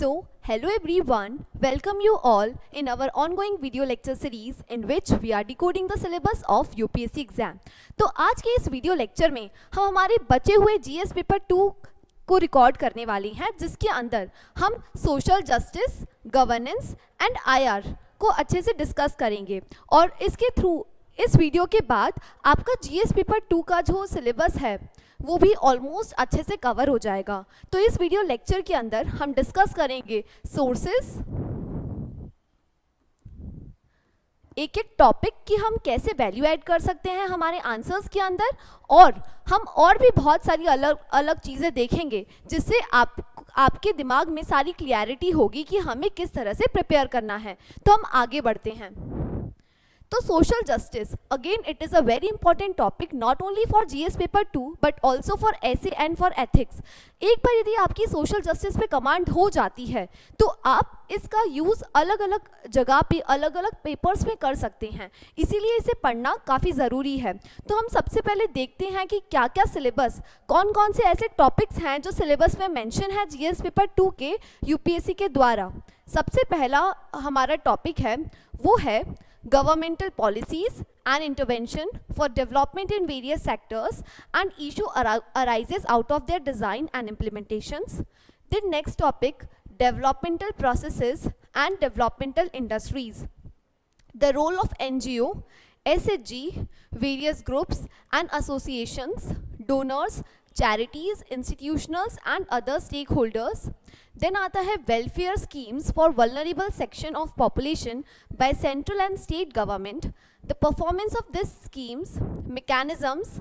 Hello everyone, welcome you all in our ongoing video lecture series in which we are decoding the syllabus of UPSC exam. तो आज के इस video lecture में हम हमारे बचे हुए जीएस पेपर 2 को रिकॉर्ड करने वाले हैं, जिसके अंदर हम social justice, governance and IR को अच्छे से डिस्कस करेंगे और इसके थ्रू इस वीडियो के बाद आपका जीएस पेपर 2 का जो सिलेबस है वो भी ऑलमोस्ट अच्छे से कवर हो जाएगा। तो इस वीडियो लेक्चर के अंदर हम डिस्कस करेंगे सोर्सेस, एक एक टॉपिक की हम कैसे वैल्यू ऐड कर सकते हैं हमारे आंसर्स के अंदर, और हम और भी बहुत सारी अलग अलग चीज़ें देखेंगे जिससे आपके दिमाग में सारी क्लियरिटी होगी कि हमें किस तरह से प्रिपेयर करना है। तो हम आगे बढ़ते हैं। तो social justice again it is a very important topic not only for GS paper 2 but also for essay and for ethics. एक बार यदि आपकी सोशल जस्टिस पे कमांड हो जाती है तो आप इसका यूज़ अलग अलग जगह पे अलग अलग पेपर्स में कर सकते हैं, इसीलिए इसे पढ़ना काफ़ी ज़रूरी है। तो हम सबसे पहले देखते हैं कि क्या क्या सिलेबस, कौन कौन से ऐसे टॉपिक्स हैं जो सिलेबस में मेंशन है जीएस पेपर 2 के यूपीएससी के द्वारा। सबसे पहला हमारा टॉपिक है वो है governmental policies and intervention for development in various sectors and issue arises out of their design and implementations. The next topic, developmental processes and developmental industries. The role of NGO, SHG, various groups and associations, donors, charities, institutionals and other stakeholders. Then आता है welfare schemes for vulnerable section of population by central and state government. The performance of these schemes, mechanisms,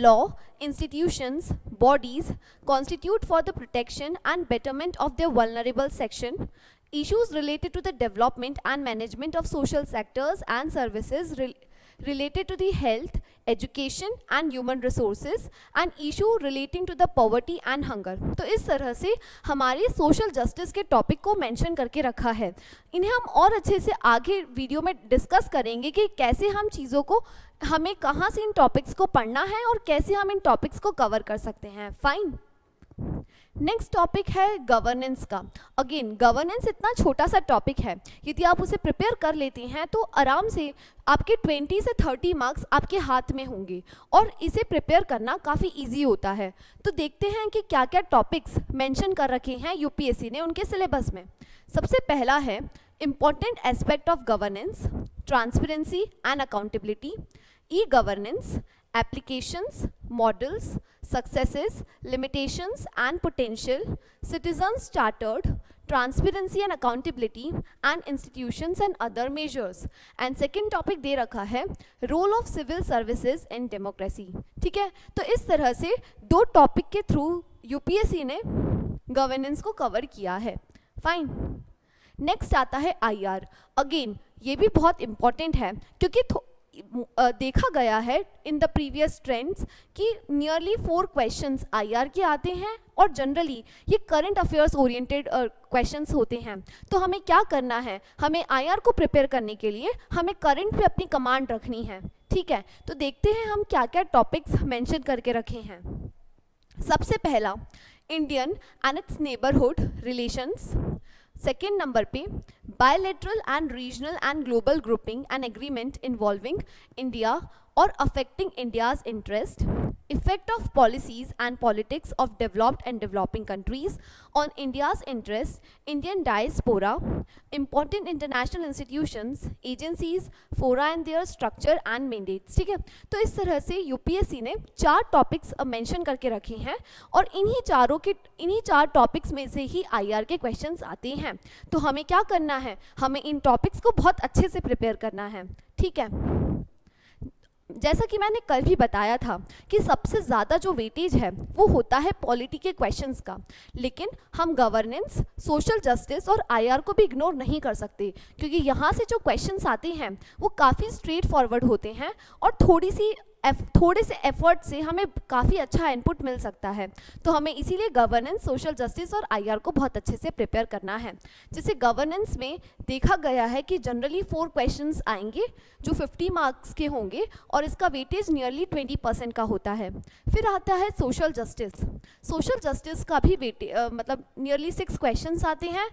law, institutions, bodies constitute for the protection and betterment of their vulnerable section. Issues related to the development and management of social sectors and services related to the health, education and human resources and issue relating to the poverty and hunger. तो इस तरह से हमारे social justice के topic को mention करके रखा है। इन्हें हम और अच्छे से आगे वीडियो में डिस्कस करेंगे कि कैसे हम चीज़ों को, हमें कहाँ से इन टॉपिक्स को पढ़ना है और कैसे हम इन टॉपिक्स को कवर कर सकते हैं। फाइन। नेक्स्ट टॉपिक है गवर्नेंस का। अगेन गवर्नेंस इतना छोटा सा टॉपिक है, यदि आप उसे प्रिपेयर कर लेते हैं तो आराम से आपके 20 से 30 मार्क्स आपके हाथ में होंगे और इसे प्रिपेयर करना काफ़ी इजी होता है। तो देखते हैं कि क्या क्या टॉपिक्स मेंशन कर रखे हैं यूपीएससी ने उनके सिलेबस में। सबसे पहला है important aspect of governance, transparency and accountability, e governance, applications, models, successes, limitations and potential, citizens chartered, transparency and accountability and institutions and other measures. And second topic दे रखा है role of civil services in democracy. ठीक है, तो इस तरह से दो topic के थ्रू यूपीएससी ने गवर्नेंस को कवर किया है। फाइन। नेक्स्ट आता है आईआर। अगेन ये भी बहुत इंपॉर्टेंट है क्योंकि देखा गया है इन द प्रीवियस ट्रेंड्स कि नियरली 4 क्वेश्चंस आईआर के आते हैं और जनरली ये करंट अफेयर्स ओरिएंटेड क्वेश्चंस होते हैं। तो हमें क्या करना है, हमें आईआर को प्रिपेयर करने के लिए हमें करंट पे अपनी कमांड रखनी है। ठीक है, तो देखते हैं हम क्या क्या टॉपिक्स मेंशन करके रखे हैं। सबसे पहला Indian and it's neighbourhood relations. Second number पे bilateral and regional and global grouping and agreement involving India or affecting India's interest, effect of policies and politics of developed and developing countries on India's interest, Indian diaspora, important international institutions, agencies, fora and their structure and mandates। ठीक है, तो इस तरह से UPSC ने 4 topics mention करके रखे हैं और इन्हीं चार टॉपिक्स में से ही आईआर के क्वेश्चंस आते हैं। तो हमें क्या करना है, हमें इन टॉपिक्स को बहुत अच्छे से प्रिपेयर करना है। ठीक है, जैसा कि मैंने कल भी बताया था कि सबसे ज़्यादा जो वेटेज है वो होता है पॉलिटी के क्वेश्चंस का, लेकिन हम गवर्नेंस, सोशल जस्टिस और आईआर को भी इग्नोर नहीं कर सकते क्योंकि यहाँ से जो क्वेश्चंस आते हैं वो काफ़ी स्ट्रेट फॉरवर्ड होते हैं और थोड़ी सी थोड़े से एफर्ट से हमें काफ़ी अच्छा इनपुट मिल सकता है। तो हमें इसीलिए गवर्नेंस, सोशल जस्टिस और आईआर को बहुत अच्छे से प्रिपेयर करना है। जैसे गवर्नेंस में देखा गया है कि जनरली 4 क्वेश्चंस आएंगे जो 50 मार्क्स के होंगे और इसका वेटेज नियरली 20% का होता है। फिर आता है सोशल जस्टिस। सोशल जस्टिस का भी मतलब नियरली 6 क्वेश्चंस आते हैं।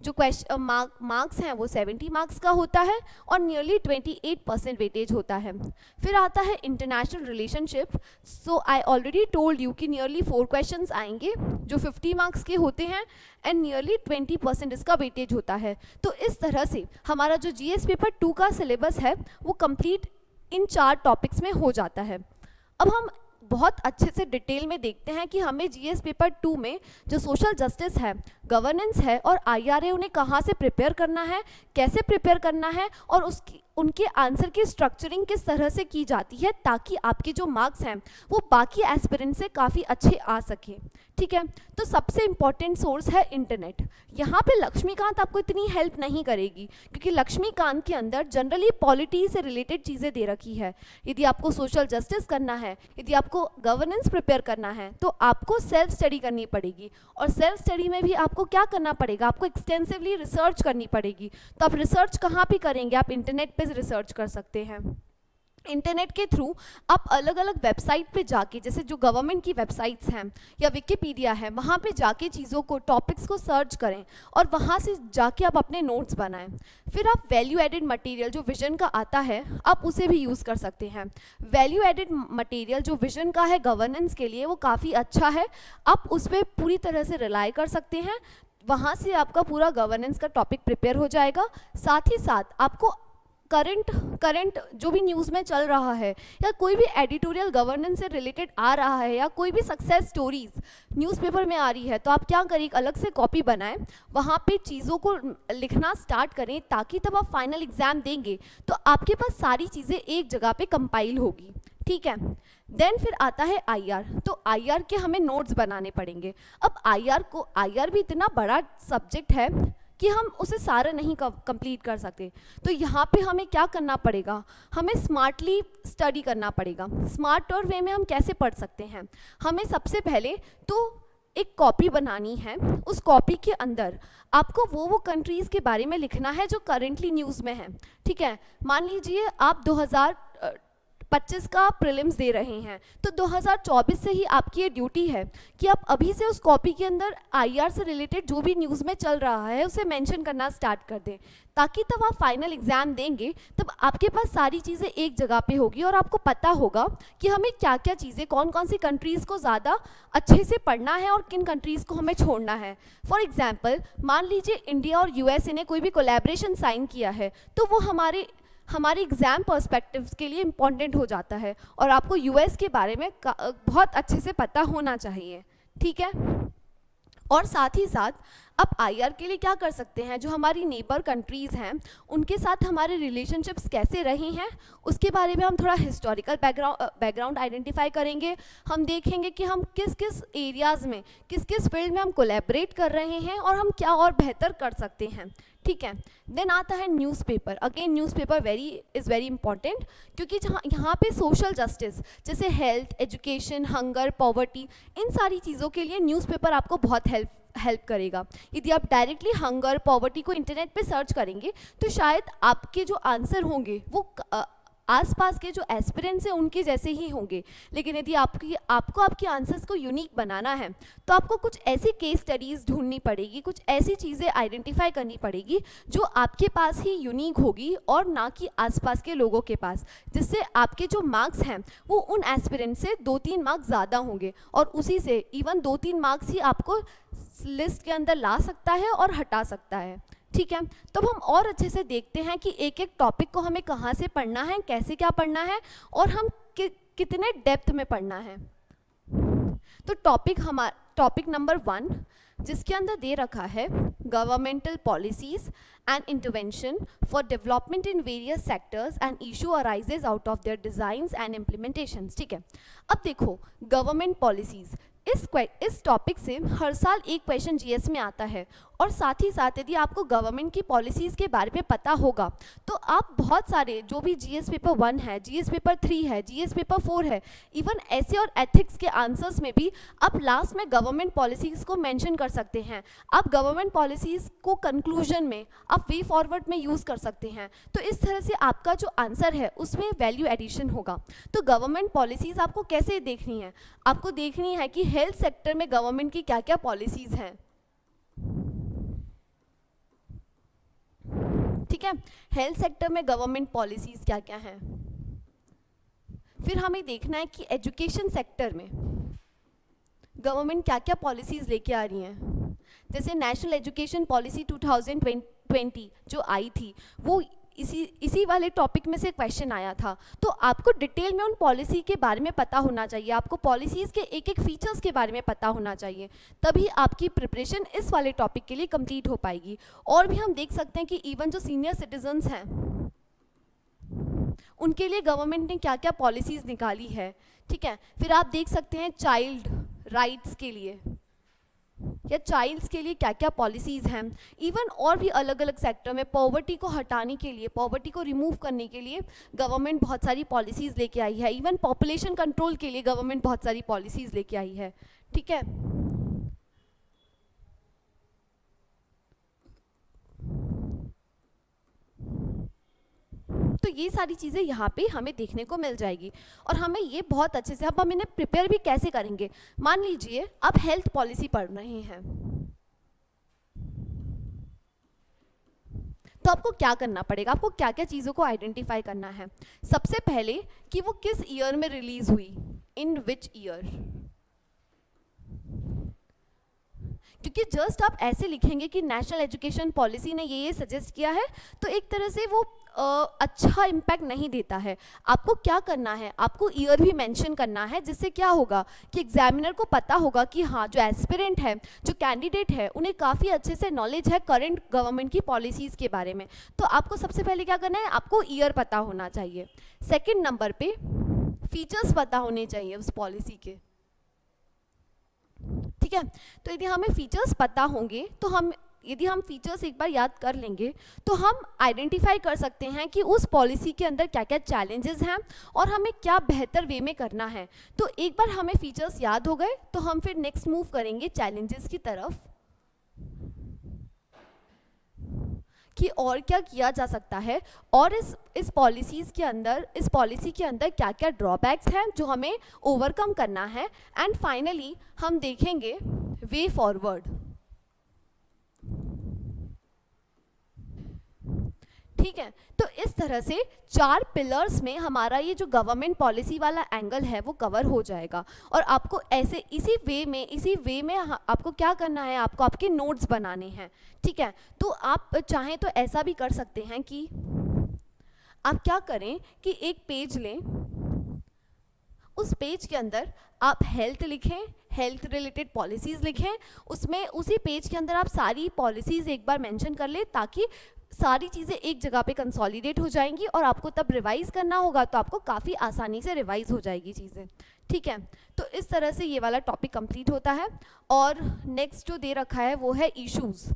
जो मार्क्स हैं वो 70 मार्क्स का होता है और नियरली 28% वेटेज होता है। फिर आता है international relationship. So I already told you कि नियरली 4 क्वेश्चंस आएंगे जो 50 मार्क्स के होते हैं एंड नियरली 20% इसका वेटेज होता है। तो इस तरह से हमारा जो जीएस पेपर 2 का सिलेबस है वो कंप्लीट इन 4 टॉपिक्स में हो जाता है। अब हम बहुत अच्छे से डिटेल में देखते हैं कि हमें जीएस पेपर 2 में जो सोशल जस्टिस है, गवर्नेंस है और आईआर है, उन्हें कहाँ से प्रिपेयर करना है, कैसे प्रिपेयर करना है और उनके आंसर की स्ट्रक्चरिंग किस तरह से की जाती है ताकि आपके जो मार्क्स हैं वो बाकी एस्पिरेंट से काफ़ी अच्छे आ सके। ठीक है, तो सबसे इम्पॉर्टेंट सोर्स है इंटरनेट। यहाँ पे लक्ष्मीकांत आपको इतनी हेल्प नहीं करेगी क्योंकि लक्ष्मीकांत के अंदर जनरली पॉलिटी से रिलेटेड चीज़ें दे रखी है। यदि आपको सोशल जस्टिस करना है, यदि आपको गवर्नेंस प्रिपेयर करना है तो आपको सेल्फ स्टडी करनी पड़ेगी और सेल्फ स्टडी में भी आपको क्या करना पड़ेगा, आपको एक्सटेंसिवली रिसर्च करनी पड़ेगी। तो आप रिसर्च कहाँ पे करेंगे, आप इंटरनेट पे रिसर्च कर सकते हैं। इंटरनेट के थ्रू आप अलग अलग वेबसाइट पे जाके, जैसे जो गवर्नमेंट की वेबसाइट्स हैं या विकिपीडिया है, वहाँ पे जाके चीज़ों को, टॉपिक्स को सर्च करें और वहाँ से जाके आप अपने नोट्स बनाएं। फिर आप वैल्यू एडेड मटेरियल जो विजन का आता है आप उसे भी यूज़ कर सकते हैं। वैल्यू एडेड मटेरियल जो विजन का है गवर्नेंस के लिए वो काफ़ी अच्छा है, आप उस पर पूरी तरह से रिलाई कर सकते हैं। वहाँ से आपका पूरा गवर्नेंस का टॉपिक प्रिपेयर हो जाएगा। साथ ही साथ आपको करंट जो भी न्यूज़ में चल रहा है या कोई भी एडिटोरियल गवर्नेंस से रिलेटेड आ रहा है या कोई भी सक्सेस स्टोरीज न्यूज़पेपर में आ रही है तो आप क्या करें, अलग से कॉपी बनाएं, वहाँ पे चीज़ों को लिखना स्टार्ट करें ताकि तब आप फाइनल एग्ज़ाम देंगे तो आपके पास सारी चीज़ें एक जगह पे कंपाइल होगी। ठीक है, देन फिर आता है आईआर। तो आईआर के हमें नोट्स बनाने पड़ेंगे। अब आईआर भी इतना बड़ा सब्जेक्ट है कि हम उसे सारा नहीं कंप्लीट कर सकते। तो यहाँ पे हमें क्या करना पड़ेगा, हमें स्मार्टली स्टडी करना पड़ेगा। स्मार्ट और वे में हम कैसे पढ़ सकते हैं, हमें सबसे पहले तो एक कॉपी बनानी है। उस कॉपी के अंदर आपको वो कंट्रीज़ के बारे में लिखना है जो करेंटली न्यूज़ में है। ठीक है, मान लीजिए आप 2025 का प्रीलिम्स दे रहे हैं तो 2024 से ही आपकी ये ड्यूटी है कि आप अभी से उस कॉपी के अंदर आईआर से रिलेटेड जो भी न्यूज़ में चल रहा है उसे मेंशन करना स्टार्ट कर दें ताकि तब आप फाइनल एग्ज़ाम देंगे तब आपके पास सारी चीज़ें एक जगह पे होगी और आपको पता होगा कि हमें क्या क्या चीज़ें, कौन कौन सी कंट्रीज़ को ज़्यादा अच्छे से पढ़ना है और किन कंट्रीज़ को हमें छोड़ना है। फॉर एग्जाम्पल मान लीजिए इंडिया और यूएसए ने कोई भी कोलैबोरेशन साइन किया है तो वो हमारे एग्ज़ाम पर्सपेक्टिव्स के लिए इम्पॉर्टेंट हो जाता है और आपको यूएस के बारे में बहुत अच्छे से पता होना चाहिए। ठीक है, और साथ ही साथ अब आईआर के लिए क्या कर सकते हैं, जो हमारी नेबर कंट्रीज़ हैं उनके साथ हमारे रिलेशनशिप्स कैसे रहे हैं उसके बारे में हम थोड़ा हिस्टोरिकल बैकग्राउंड आइडेंटिफाई करेंगे। हम देखेंगे कि हम किस किस एरियाज़ में, किस किस फील्ड में हम कोलैबोरेट कर रहे हैं और हम क्या और बेहतर कर सकते हैं। ठीक है, देन आता है newspaper. Again newspaper is very important क्योंकि यहाँ पे सोशल जस्टिस जैसे हेल्थ, एजुकेशन, हंगर, पॉवर्टी, इन सारी चीज़ों के लिए न्यूज़पेपर आपको बहुत हेल्प करेगा। यदि आप डायरेक्टली हंगर, पॉवर्टी को इंटरनेट पे सर्च करेंगे तो शायद आपके जो आंसर होंगे वो आसपास के जो एस्पिरेंट्स हैं उनके जैसे ही होंगे, लेकिन यदि आपको आपके आंसर्स को यूनिक बनाना है तो आपको कुछ ऐसी केस स्टडीज़ ढूंढनी पड़ेगी, कुछ ऐसी चीज़ें आइडेंटिफाई करनी पड़ेगी जो आपके पास ही यूनिक होगी और ना कि आसपास के लोगों के पास, जिससे आपके जो मार्क्स हैं वो उन एस्पिरेंट से 2-3 मार्क्स ज़्यादा होंगे और उसी से इवन 2-3 मार्क्स ही आपको लिस्ट के अंदर ला सकता है और हटा सकता है। ठीक है, तो हम और अच्छे से देखते हैं कि एक एक टॉपिक को हमें कहाँ से पढ़ना है, कैसे क्या पढ़ना है और हम कितने डेप्थ में पढ़ना है। तो टॉपिक नंबर 1 जिसके अंदर दे रखा है governmental policies and intervention for development in various sectors and issue arises out of their designs and implementations. ठीक है, अब देखो गवर्नमेंट पॉलिसीज़, इस टॉपिक से हर साल एक क्वेश्चन जीएस में आता है और साथ ही साथ यदि आपको गवर्नमेंट की पॉलिसीज़ के बारे में पता होगा तो आप बहुत सारे जो भी जीएस पेपर 1 है, जीएस पेपर 3 है, जीएस पेपर 4 है, इवन ऐसे और एथिक्स के आंसर्स में भी आप लास्ट में गवर्नमेंट पॉलिसीज़ को मेंशन कर सकते हैं। आप गवर्नमेंट पॉलिसीज़ को कंक्लूजन में आप वे फॉरवर्ड में यूज़ कर सकते हैं। तो इस तरह से आपका जो आंसर है उसमें वैल्यू एडिशन होगा। तो गवर्नमेंट पॉलिसीज़ आपको कैसे देखनी है? आपको देखनी है कि हेल्थ सेक्टर में गवर्नमेंट की क्या क्या पॉलिसीज़ हैं। ठीक है, हेल्थ सेक्टर में गवर्नमेंट पॉलिसीज़ क्या क्या हैं। फिर हमें देखना है कि एजुकेशन सेक्टर में गवर्नमेंट क्या क्या पॉलिसीज़ लेके आ रही हैं। जैसे नेशनल एजुकेशन पॉलिसी 2020 जो आई थी, वो इसी वाले टॉपिक में से क्वेश्चन आया था। तो आपको डिटेल में उन पॉलिसी के बारे में पता होना चाहिए, आपको पॉलिसीज़ के एक एक फीचर्स के बारे में पता होना चाहिए, तभी आपकी प्रिपरेशन इस वाले टॉपिक के लिए कंप्लीट हो पाएगी। और भी हम देख सकते हैं कि इवन जो सीनियर सिटीजन्स हैं उनके लिए गवर्नमेंट ने क्या क्या पॉलिसीज़ निकाली है। ठीक है, फिर आप देख सकते हैं चाइल्ड राइट्स के लिए या चाइल्ड्स के लिए क्या क्या पॉलिसीज़ हैं। इवन और भी अलग अलग सेक्टर में पॉवर्टी को हटाने के लिए, पॉवर्टी को रिमूव करने के लिए गवर्नमेंट बहुत सारी पॉलिसीज़ लेके आई है। इवन पॉपुलेशन कंट्रोल के लिए गवर्नमेंट बहुत सारी पॉलिसीज़ लेके आई है। ठीक है, तो ये सारी चीज़ें यहाँ पे हमें देखने को मिल जाएगी और हमें ये बहुत अच्छे से, अब हम इन्हें प्रिपेयर भी कैसे करेंगे। मान लीजिए आप हेल्थ पॉलिसी पढ़ रहे हैं, तो आपको क्या करना पड़ेगा, आपको क्या क्या चीज़ों को आइडेंटिफाई करना है। सबसे पहले कि वो किस ईयर में रिलीज हुई, इन विच ईयर। क्योंकि जस्ट आप ऐसे लिखेंगे कि नेशनल एजुकेशन पॉलिसी ने ये सजेस्ट किया है, तो एक तरह से वो अच्छा इम्पैक्ट नहीं देता है। आपको क्या करना है, आपको ईयर भी मेंशन करना है, जिससे क्या होगा कि एग्जामिनर को पता होगा कि हाँ, जो एस्पिरेंट है, जो कैंडिडेट है, उन्हें काफ़ी अच्छे से नॉलेज है करंट गवर्नमेंट की पॉलिसीज़ के बारे में। तो आपको सबसे पहले क्या करना है, आपको ईयर पता होना चाहिए। सेकेंड नंबर पे फीचर्स पता होने चाहिए उस पॉलिसी के। ठीक है, तो यदि हमें फीचर्स पता होंगे तो यदि हम फीचर्स एक बार याद कर लेंगे तो हम आइडेंटिफाई कर सकते हैं कि उस पॉलिसी के अंदर क्या क्या चैलेंजेस हैं और हमें क्या बेहतर वे में करना है। तो एक बार हमें फीचर्स याद हो गए तो हम फिर नेक्स्ट मूव करेंगे चैलेंजेस की तरफ कि और क्या किया जा सकता है और इस पॉलिसी के अंदर क्या क्या ड्रॉबैक्स हैं जो हमें ओवरकम करना है। एंड फाइनली हम देखेंगे वे फॉरवर्ड। ठीक है, तो इस तरह से 4 पिलर्स में हमारा ये जो गवर्नमेंट पॉलिसी वाला एंगल है वो कवर हो जाएगा। और आपको ऐसे इसी वे में आपको क्या करना है, आपको आपके नोट्स बनाने हैं। ठीक है, तो आप चाहें तो ऐसा भी कर सकते हैं कि आप क्या करें कि एक पेज लें, उस पेज के अंदर आप हेल्थ लिखें, हेल्थ रिलेटेड पॉलिसीज़ लिखें, उसमें उसी पेज के अंदर आप सारी पॉलिसीज़ एक बार मेंशन कर लें ताकि सारी चीज़ें एक जगह पे कंसोलिडेट हो जाएंगी और आपको तब रिवाइज़ करना होगा तो आपको काफ़ी आसानी से रिवाइज़ हो जाएगी चीज़ें। ठीक है, तो इस तरह से ये वाला टॉपिक कंप्लीट होता है। और नेक्स्ट जो दे रखा है वो है इश्यूज़।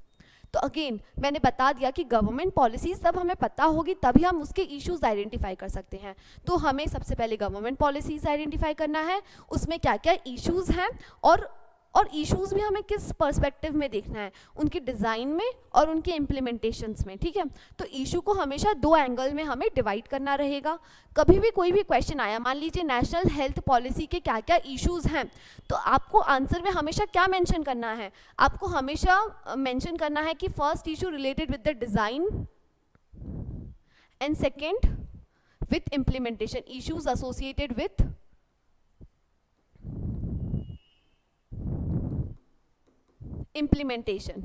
तो अगेन मैंने बता दिया कि गवर्नमेंट पॉलिसीज़ सब हमें पता होगी तभी हम उसके इश्यूज़ आइडेंटिफाई कर सकते हैं। तो हमें सबसे पहले गवर्नमेंट पॉलिसीज़ आइडेंटिफाई करना है, उसमें क्या क्या इश्यूज़ हैं और इश्यूज़ भी हमें किस पर्सपेक्टिव में देखना है, उनके डिज़ाइन में और उनके इम्प्लीमेंटेशंस में। ठीक है, तो इशू को हमेशा 2 एंगल में हमें डिवाइड करना रहेगा। कभी भी कोई भी क्वेश्चन आया, मान लीजिए नेशनल हेल्थ पॉलिसी के क्या क्या इश्यूज़ हैं, तो आपको आंसर में हमेशा क्या मेंशन करना है, आपको हमेशा मेंशन करना है कि first issue related with the design and second with implementation, issues associated with implementation.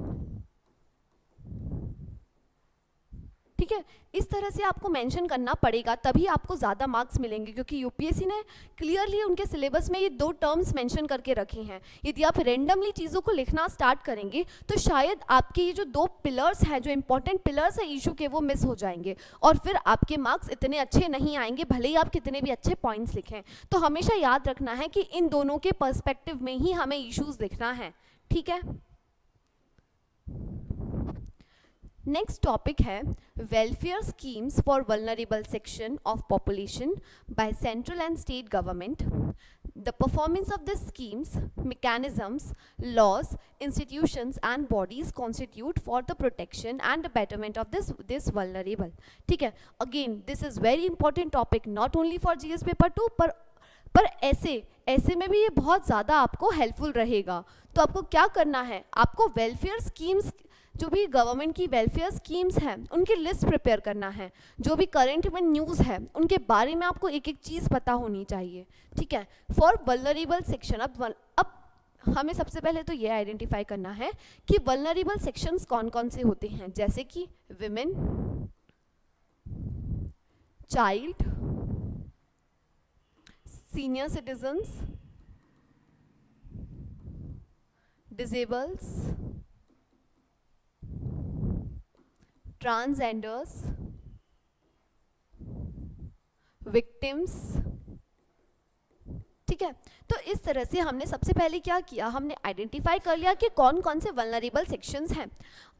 ठीक है, इस तरह से आपको मेंशन करना पड़ेगा तभी आपको ज़्यादा मार्क्स मिलेंगे, क्योंकि यूपीएससी ने क्लियरली उनके सिलेबस में ये 2 टर्म्स मेंशन करके रखे हैं। यदि आप रेंडमली चीज़ों को लिखना स्टार्ट करेंगे तो शायद आपके ये जो 2 पिलर्स हैं, जो इंपॉर्टेंट पिलर्स हैं इशू के, वो मिस हो जाएंगे और फिर आपके मार्क्स इतने अच्छे नहीं आएंगे, भले ही आप कितने भी अच्छे पॉइंट्स लिखें। तो हमेशा याद रखना है कि इन दोनों के पर्सपेक्टिव में ही हमें इशूज़ लिखना है। ठीक है। नेक्स्ट टॉपिक है welfare schemes for vulnerable section of population by central and state government, the performance of these schemes, mechanisms, laws, institutions and bodies constitute for the protection and the betterment of this vulnerable. ठीक है, again this is very important topic not only for GS paper 2 पर ऐसे में भी ये बहुत ज़्यादा आपको हेल्पफुल रहेगा. तो आपको क्या करना है, आपको वेलफेयर स्कीम्स, जो भी गवर्नमेंट की वेलफेयर स्कीम्स हैं उनकी लिस्ट प्रिपेयर करना है. जो भी करंट में न्यूज़ है उनके बारे में आपको एक एक चीज़ पता होनी चाहिए. ठीक है, फॉर वल्नरेबल सेक्शन. अब हमें सबसे पहले तो ये आइडेंटिफाई करना है कि वल्नरेबल सेक्शंस कौन कौन से होते हैं, जैसे कि women, child, senior citizens, disables, transgenders, victims. ठीक है, तो इस तरह से हमने सबसे पहले क्या किया, हमने आइडेंटिफाई कर लिया कि कौन कौन से वल्नरेबल सेक्शंस हैं.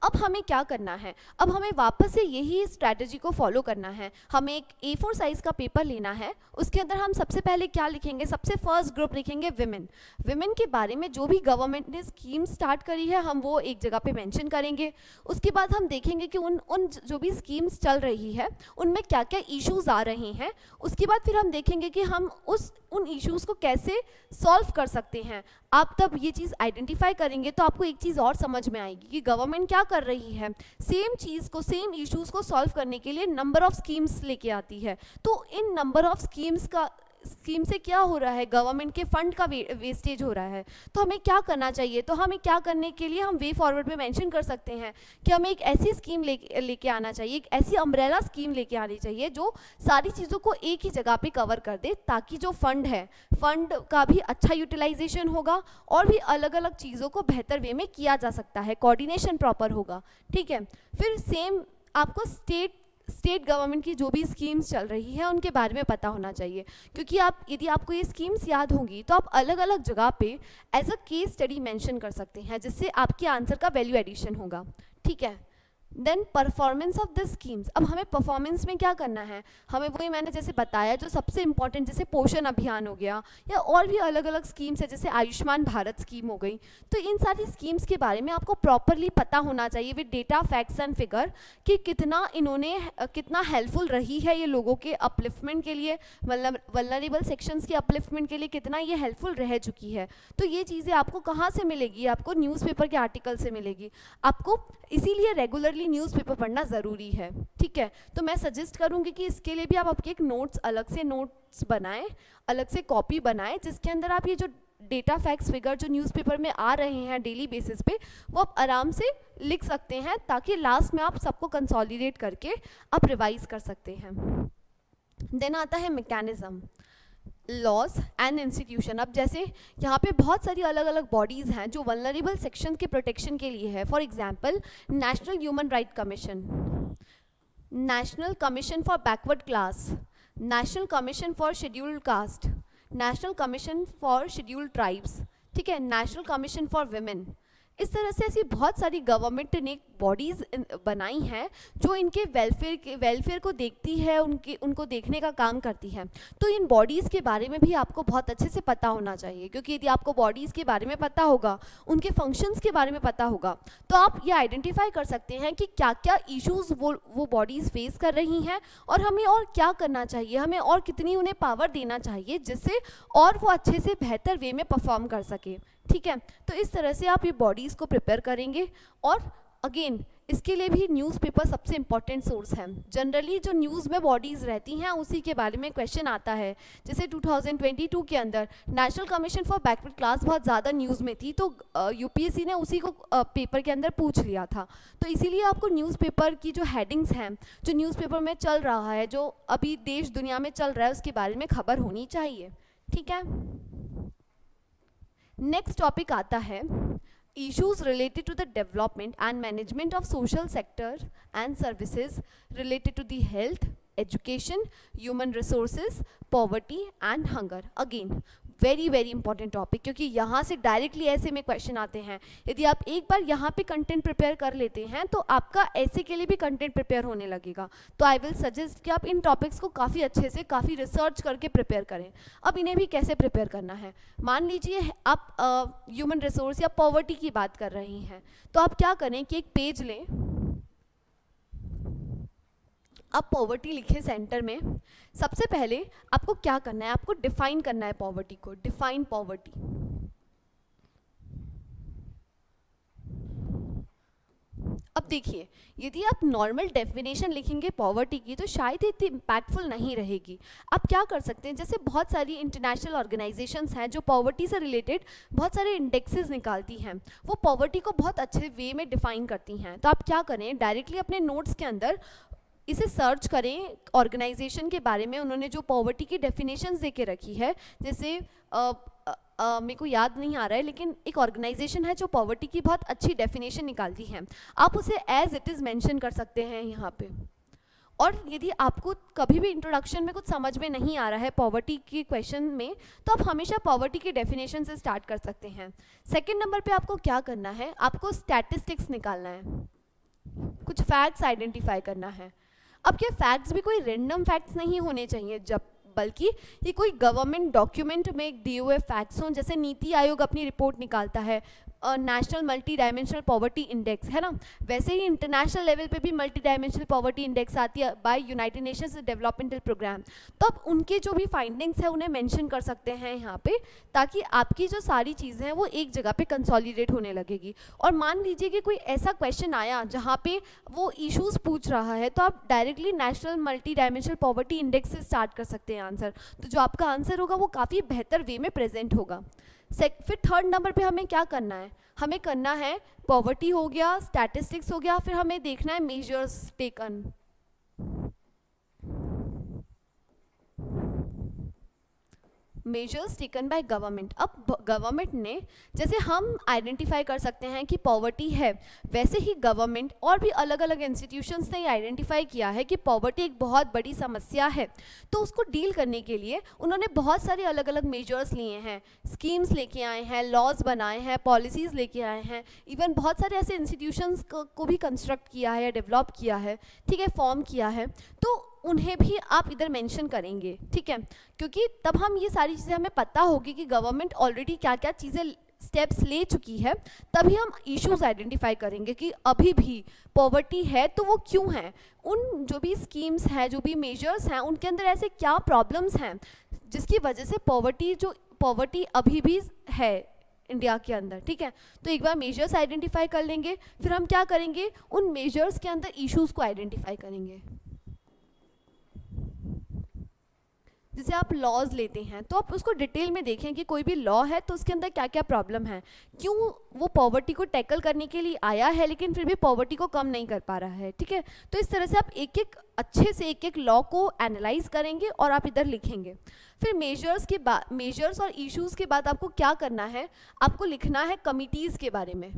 अब हमें क्या करना है, अब हमें वापस से यही स्ट्रैटेजी को फॉलो करना है. हमें एक A4 साइज़ का पेपर लेना है. उसके अंदर हम सबसे पहले क्या लिखेंगे, सबसे फर्स्ट ग्रुप लिखेंगे विमेन. विमेन के बारे में जो भी गवर्नमेंट ने स्कीम स्टार्ट करी है हम वो एक जगह पे मेंशन करेंगे. उसके बाद हम देखेंगे कि उन जो भी स्कीम्स चल रही है उनमें क्या क्या इश्यूज़ आ रहे हैं. उसके बाद फिर हम देखेंगे कि हम उन इश्यूज़ को कैसे सॉल्व कर सकते हैं. आप तब ये चीज़ आइडेंटिफाई करेंगे तो आपको एक चीज़ और समझ में आएगी कि गवर्नमेंट क्या कर रही है. सेम चीज़ को, सेम इश्यूज़ को सॉल्व करने के लिए नंबर ऑफ स्कीम्स लेके आती है. तो इन नंबर ऑफ स्कीम से क्या हो रहा है, गवर्नमेंट के फंड का वेस्टेज हो रहा है. तो हमें क्या करना चाहिए, तो हमें क्या करने के लिए हम वे फॉरवर्ड में मेंशन कर सकते हैं कि हमें एक ऐसी स्कीम लेके आना चाहिए, एक ऐसी अम्ब्रेला स्कीम लेके आनी चाहिए जो सारी चीज़ों को एक ही जगह पे कवर कर दे, ताकि जो फंड है, फंड का भी अच्छा यूटिलाइजेशन होगा और भी अलग अलग चीज़ों को बेहतर वे में किया जा सकता है, कोऑर्डिनेशन प्रॉपर होगा. ठीक है, फिर सेम आपको स्टेट गवर्नमेंट की जो भी स्कीम्स चल रही है उनके बारे में पता होना चाहिए, क्योंकि यदि आपको ये स्कीम्स याद होंगी तो आप अलग अलग जगह पे as a case study mention कर सकते हैं, जिससे आपके आंसर का वैल्यू एडिशन होगा. ठीक है, then performance of the schemes. अब हमें परफॉर्मेंस में क्या करना है, हमें वही मैंने जैसे बताया जो सबसे इंपॉर्टेंट, जैसे पोषण अभियान हो गया या और भी अलग अलग स्कीम्स है, जैसे आयुष्मान भारत स्कीम हो गई. तो इन सारी स्कीम्स के बारे में आपको प्रॉपरली पता होना चाहिए with data, facts and figure कि कितना हेल्पफुल रही है ये लोगों के अपलिफ्टमेंट के लिए, मतलब वल्नरेबल सेक्शंस के अपलिफ्टमेंट के लिए कितना ये हेल्पफुल रह चुकी है. तो ये चीज़ें आपको कहाँ से मिलेगी, आपको न्यूज़पेपर के आर्टिकल से मिलेगी. आपको इसीलिए रेगुलरली न्यूज़पेपर पढ़ना ज़रूरी है. ठीक है, तो मैं सजेस्ट करूँगी कि इसके लिए भी आप आपके एक नोट्स बनाएं, अलग से कॉपी बनाएं, जिसके अंदर आप ये जो डेटा, फैक्ट्स, फिगर जो न्यूज़पेपर में आ रहे हैं डेली बेसिस पे, वो आप आराम से लिख सकते हैं, ताकि लास्ट में आप सबको कंसोलिडेट करके आप रिवाइज कर सकते हैं. देन आता है मैकेनिज्म, लॉज एंड इंस्टीट्यूशन. अब जैसे यहाँ पे बहुत सारी अलग अलग बॉडीज़ हैं जो वल्नरेबल सेक्शन के प्रोटेक्शन के लिए है. For example national human right commission, national commission for backward class, national commission for scheduled caste, national commission for scheduled tribes. ठीक है, नेशनल कमीशन फॉर विमेन. इस तरह से ऐसी बहुत सारी गवर्नमेंट ने बॉडीज़ बनाई हैं जो इनके वेलफेयर को देखती है, उनको देखने का काम करती है. तो इन बॉडीज़ के बारे में भी आपको बहुत अच्छे से पता होना चाहिए, क्योंकि यदि आपको बॉडीज़ के बारे में पता होगा, उनके फंक्शंस के बारे में पता होगा, तो आप ये आइडेंटिफाई कर सकते हैं कि क्या क्या इश्यूज़ वो बॉडीज़ फेस कर रही हैं और हमें और क्या करना चाहिए, हमें और कितनी उन्हें पावर देना चाहिए जिससे और वो अच्छे से बेहतर वे में परफॉर्म कर सके. ठीक है, तो इस तरह से आप ये बॉडीज़ को प्रिपेयर करेंगे. और अगेन इसके लिए भी न्यूज़पेपर सबसे इम्पॉर्टेंट सोर्स है. जनरली जो न्यूज़ में बॉडीज़ रहती हैं उसी के बारे में क्वेश्चन आता है. जैसे 2022 के अंदर national commission for backward class बहुत ज़्यादा न्यूज़ में थी, तो यूपीएससी ने उसी को पेपर के अंदर पूछ लिया था. तो इसीलिए आपको न्यूज़पेपर की जो हेडिंग्स हैं, जो न्यूज़पेपर में चल रहा है, जो अभी देश दुनिया में चल रहा है, उसके बारे में खबर होनी चाहिए. ठीक है, नेक्स्ट टॉपिक आता है issues related to the development and management of social sector and services related to the health, education, human resources, poverty and hunger. Again, very very important topic, क्योंकि यहाँ से डायरेक्टली ऐसे में क्वेश्चन आते हैं। यदि आप एक बार यहाँ पे कंटेंट प्रिपेयर कर लेते हैं तो आपका ऐसे के लिए भी कंटेंट प्रिपेयर होने लगेगा। तो आई विल सजेस्ट कि आप इन टॉपिक्स को काफ़ी अच्छे से, काफ़ी रिसर्च करके प्रिपेयर करें। अब इन्हें भी कैसे प्रिपेयर करना है, मान लीजिए आप ह्यूमन रिसोर्स या पॉवर्टी की बात कर रही हैं, तो आप क्या करें कि एक पेज लें, आप पॉवर्टी लिखें सेंटर में। सबसे पहले आपको क्या करना है, आपको डिफाइन करना है पॉवर्टी को, डिफाइन पॉवर्टी। अब देखिए, यदि आप नॉर्मल डेफिनेशन लिखेंगे पॉवर्टी की तो शायद इतनी इम्पैक्टफुल नहीं रहेगी। आप क्या कर सकते हैं, जैसे बहुत सारी इंटरनेशनल ऑर्गेनाइजेशंस हैं जो पॉवर्टी से रिलेटेड बहुत सारे इंडेक्सेस निकालती हैं, वो पॉवर्टी को बहुत अच्छे वे में डिफाइन करती हैं। तो आप क्या करें, डायरेक्टली अपने नोट्स के अंदर इसे सर्च करें ऑर्गेनाइजेशन के बारे में, उन्होंने जो पॉवर्टी की डेफिनेशंस दे के रखी है। जैसे मेरे को याद नहीं आ रहा है, लेकिन एक ऑर्गेनाइजेशन है जो पॉवर्टी की बहुत अच्छी डेफिनेशन निकालती है, आप उसे एज इट इज़ मेंशन कर सकते हैं यहाँ पे। और यदि आपको कभी भी इंट्रोडक्शन में कुछ समझ में नहीं आ रहा है पॉवर्टी के क्वेश्चन में, तो आप हमेशा पॉवर्टी की डेफिनेशन से स्टार्ट कर सकते हैं। सेकेंड नंबर पे आपको क्या करना है, आपको स्टैटिस्टिक्स निकालना है, कुछ फैक्ट्स आइडेंटिफाई करना है। अब ये फैक्ट्स भी कोई रैंडम फैक्ट्स नहीं होने चाहिए, जब बल्कि ये कोई गवर्नमेंट डॉक्यूमेंट में दिए हुए फैक्ट्स हों। जैसे नीति आयोग अपनी रिपोर्ट निकालता है, national multi dimensional poverty index, है ना, वैसे ही इंटरनेशनल लेवल पे भी मल्टी डायमेंशनल पॉवर्टी इंडेक्स आती है by United Nations developmental programme. तो आप उनके जो भी फाइंडिंग्स हैं उन्हें मेंशन कर सकते हैं यहाँ पे, ताकि आपकी जो सारी चीज़ें हैं वो एक जगह पे कंसोलिडेट होने लगेगी। और मान लीजिए कि कोई ऐसा क्वेश्चन आया जहाँ पे वो इशूज़ पूछ रहा है, तो आप directly national multi dimensional poverty index से स्टार्ट कर सकते हैं आंसर। तो जो आपका आंसर होगा वो काफ़ी बेहतर वे में प्रेजेंट होगा। फिर थर्ड नंबर पे हमें क्या करना है, हमें करना है पॉवर्टी हो गया, स्टैटिस्टिक्स हो गया, फिर हमें देखना है measures taken. Measures taken by government. अब गवर्नमेंट ने, जैसे हम आइडेंटिफाई कर सकते हैं कि पॉवर्टी है, वैसे ही गवर्नमेंट और भी अलग अलग इंस्टीट्यूशंस ने आइडेंटिफाई किया है कि पॉवर्टी एक बहुत बड़ी समस्या है। तो उसको डील करने के लिए उन्होंने बहुत सारे अलग अलग मेजर्स लिए हैं, स्कीम्स लेके आए हैं, लॉज बनाए हैं, पॉलिसीज़ लेके आए हैं, इवन बहुत सारे ऐसे इंस्टीट्यूशंस को भी कंस्ट्रक्ट किया है या डेवलप किया है, ठीक है, फॉर्म किया है। तो उन्हें भी आप इधर मेंशन करेंगे, ठीक है, क्योंकि तब हम ये सारी चीज़ें हमें पता होगी कि गवर्नमेंट ऑलरेडी क्या क्या चीज़ें स्टेप्स ले चुकी है, तभी हम इश्यूज आइडेंटिफाई करेंगे कि अभी भी पॉवर्टी है तो वो क्यों है, उन जो भी स्कीम्स हैं, जो भी मेजर्स हैं, उनके अंदर ऐसे क्या प्रॉब्लम्स हैं जिसकी वजह से पॉवर्टी अभी भी है इंडिया के अंदर, ठीक है। तो एक बार मेजर्स आइडेंटिफाई कर लेंगे, फिर हम क्या करेंगे, उन मेजर्स के अंदर इश्यूज़ को आइडेंटिफाई करेंगे। जैसे आप लॉज लेते हैं तो आप उसको डिटेल में देखें कि कोई भी लॉ है तो उसके अंदर क्या क्या प्रॉब्लम है, क्यों वो पॉवर्टी को टैकल करने के लिए आया है लेकिन फिर भी पॉवर्टी को कम नहीं कर पा रहा है, ठीक है। तो इस तरह से आप एक एक अच्छे से एक एक लॉ को एनालाइज करेंगे और आप इधर लिखेंगे। फिर मेजर्स और इश्यूज़ के बाद आपको क्या करना है, आपको लिखना है कमिटीज़ के बारे में।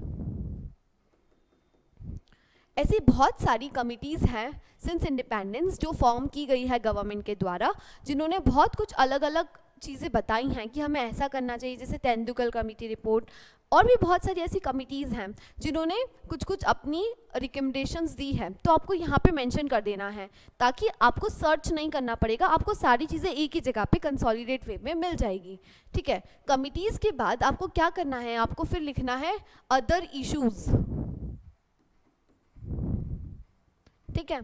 ऐसी बहुत सारी कमिटीज़ हैं सिंस इंडिपेंडेंस जो फॉर्म की गई है गवर्नमेंट के द्वारा, जिन्होंने बहुत कुछ अलग अलग चीज़ें बताई हैं कि हमें ऐसा करना चाहिए, जैसे तेंदुलकर कमेटी रिपोर्ट, और भी बहुत सारी ऐसी कमिटीज़ हैं जिन्होंने कुछ कुछ अपनी रिकमेंडेशंस दी है। तो आपको यहाँ पे मेंशन कर देना है ताकि आपको सर्च नहीं करना पड़ेगा, आपको सारी चीज़ें एक ही जगह पे कंसोलिडेट वे में मिल जाएगी, ठीक है। कमिटीज़ के बाद आपको क्या करना है, आपको फिर लिखना है अदर इश्यूज़, ठीक है।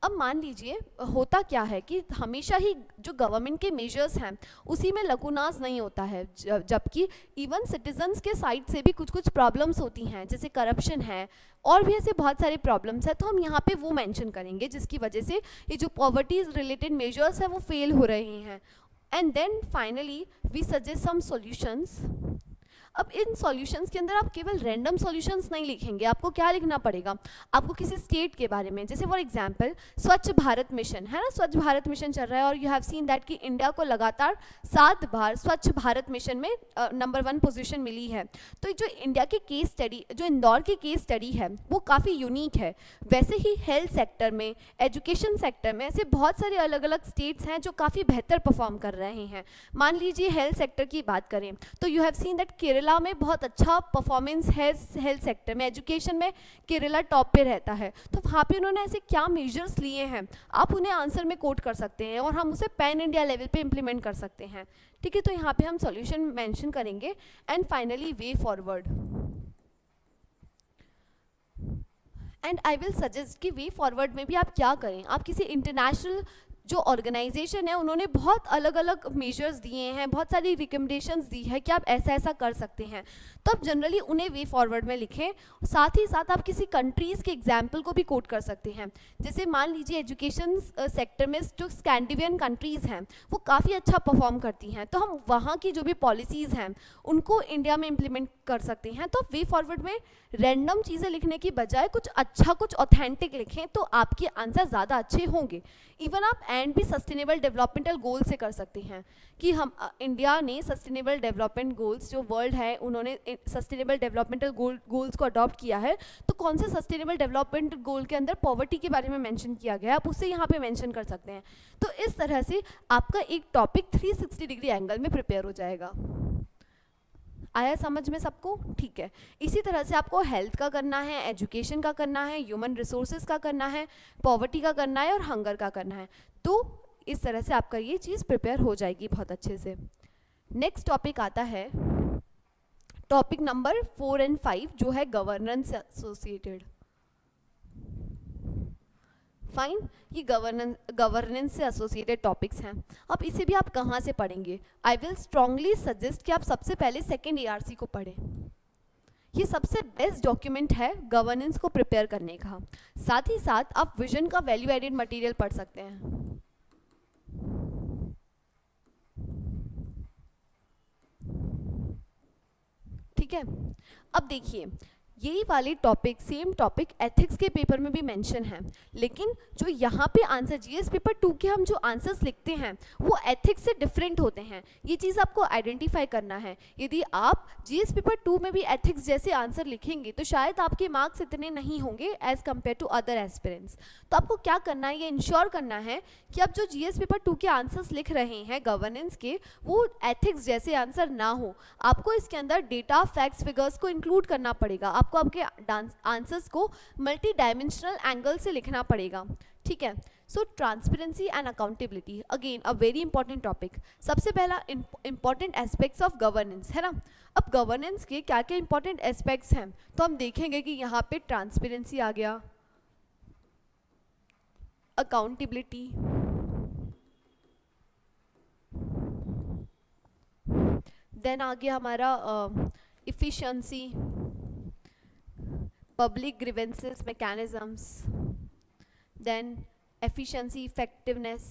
अब मान लीजिए होता क्या है कि हमेशा ही जो गवर्नमेंट के मेजर्स हैं उसी में लकूनास नहीं होता है, जबकि इवन सिटीजन्स के साइड से भी कुछ कुछ प्रॉब्लम्स होती हैं, जैसे करप्शन है और भी ऐसे बहुत सारे प्रॉब्लम्स हैं। तो हम यहाँ पे वो मेंशन करेंगे जिसकी वजह से ये जो पॉवर्टी रिलेटेड मेजर्स हैं वो फेल हो रहे हैं। And then finally we suggest some solutions. अब इन सॉल्यूशंस के अंदर आप केवल रैंडम सॉल्यूशंस नहीं लिखेंगे, आपको क्या लिखना पड़ेगा, आपको किसी स्टेट के बारे में, जैसे फॉर एग्जांपल स्वच्छ भारत मिशन है ना, स्वच्छ भारत मिशन चल रहा है और यू हैव सीन दैट कि इंडिया को लगातार 7 बार स्वच्छ भारत मिशन में नंबर 1 पोजीशन मिली है। तो जो इंडिया की केस स्टडी, जो इंदौर की केस स्टडी है वो काफ़ी यूनिक है। वैसे ही हेल्थ सेक्टर में, एजुकेशन सेक्टर में ऐसे बहुत सारे अलग अलग स्टेट्स हैं जो काफ़ी बेहतर परफॉर्म कर रहे हैं। मान लीजिए हेल्थ सेक्टर की बात करें तो you have seen that Kerala में बहुत अच्छा परफॉर्मेंस है हेल्थ सेक्टर में, एजुकेशन में केरला टॉप पे रहता है। तो वहाँ पे उन्होंने ऐसे क्या मेजर्स लिए हैं, आप उन्हें आंसर में कोट कर सकते हैं और हम उसे पैन इंडिया लेवल पे इम्प्लीमेंट कर सकते हैं। ठीक है, तो यहाँ पे हम सॉल्यूशन मेंशन करेंगे। And finally way forward, and I will suggest कि वे फॉरवर्ड में भी आप क्या करें, आप किसी इंटरनेशनल जो ऑर्गेनाइजेशन है उन्होंने बहुत अलग अलग मेजर्स दिए हैं, बहुत सारी रिकमेंडेशंस दी है कि आप ऐसा ऐसा कर सकते हैं, तो आप जनरली उन्हें वे फॉरवर्ड में लिखें। साथ ही साथ आप किसी कंट्रीज़ के एग्जाम्पल को भी कोट कर सकते हैं। जैसे मान लीजिए एजुकेशन सेक्टर में जो स्कैंडिनेवियन कंट्रीज़ हैं वो काफ़ी अच्छा परफॉर्म करती हैं, तो हम वहाँ की जो भी पॉलिसीज़ हैं उनको इंडिया में इम्प्लीमेंट कर सकते हैं। तो वे फॉरवर्ड में रैंडम चीज़ें लिखने की बजाय कुछ अच्छा, कुछ ऑथेंटिक लिखें तो आपके आंसर ज़्यादा अच्छे होंगे। इवन आप एंड भी सस्टेनेबल डेवलपमेंटल गोल से कर सकते हैं कि हम इंडिया ने सस्टेनेबल डेवलपमेंट गोल्स, जो वर्ल्ड है उन्होंने सस्टेनेबल डेवलपमेंटल गोल्स को अडॉप्ट किया है, तो कौन से सस्टेनेबल डेवलपमेंट गोल के अंदर पॉवर्टी के बारे में मेंशन किया गया है, आप उसे यहाँ पे मेंशन कर सकते हैं। तो इस तरह से आपका एक टॉपिक 360 डिग्री एंगल में प्रिपेयर हो जाएगा। आया समझ में सबको? ठीक है। इसी तरह से आपको हेल्थ का करना है, एजुकेशन का करना है, ह्यूमन रिसोर्सेज का करना है, पॉवर्टी का करना है और हंगर का करना है। तो इस तरह से आपका ये चीज़ प्रिपेयर हो जाएगी बहुत अच्छे से। नेक्स्ट टॉपिक आता है टॉपिक नंबर 4 और 5 जो है गवर्नेंस से एसोसिएटेड। फाइन, ये गवर्नेंस से एसोसिएटेड टॉपिक्स हैं। अब इसे भी आप कहाँ से पढ़ेंगे? आई विल स्ट्रांगली सजेस्ट कि आप सबसे पहले सेकेंड ARC को पढ़ें। ये सबसे बेस्ट डॉक्यूमेंट है गवर्नेंस को प्रिपेयर करने का। साथ ही साथ आप विजन का वैल्यू एडेड मटेरियल पढ़ सकते हैं। ठीक है, अब देखिए यही वाले टॉपिक, सेम टॉपिक एथिक्स के पेपर में भी मेंशन है, लेकिन जो यहाँ पे आंसर GS पेपर 2 के हम जो आंसर्स लिखते हैं वो एथिक्स से डिफरेंट होते हैं। ये चीज़ आपको आइडेंटिफाई करना है। यदि आप GS पेपर 2 में भी एथिक्स जैसे आंसर लिखेंगे तो शायद आपके मार्क्स इतने नहीं होंगे as compare to other aspirants. तो आपको क्या करना है, ये इंश्योर करना है कि आप जो GS पेपर 2 के आंसर्स लिख रहे हैं गवर्नेंस के, वो एथिक्स जैसे आंसर ना हो। आपको इसके अंदर डेटा, फैक्ट्स, फिगर्स को इंक्लूड करना पड़ेगा। आपको आपके आंसर्स को मल्टी डायमेंशनल एंगल से लिखना पड़ेगा। ठीक है, so transparency and accountability again a very important topic. सबसे पहला इंपॉर्टेंट एस्पेक्ट्स ऑफ गवर्नेंस है ना। अब गवर्नेंस के क्या क्या इंपॉर्टेंट एस्पेक्ट्स हैं तो हम देखेंगे कि यहाँ पे ट्रांसपेरेंसी आ गया, अकाउंटेबिलिटी, देन आ गया हमारा efficiency, public grievances mechanisms, then efficiency, effectiveness,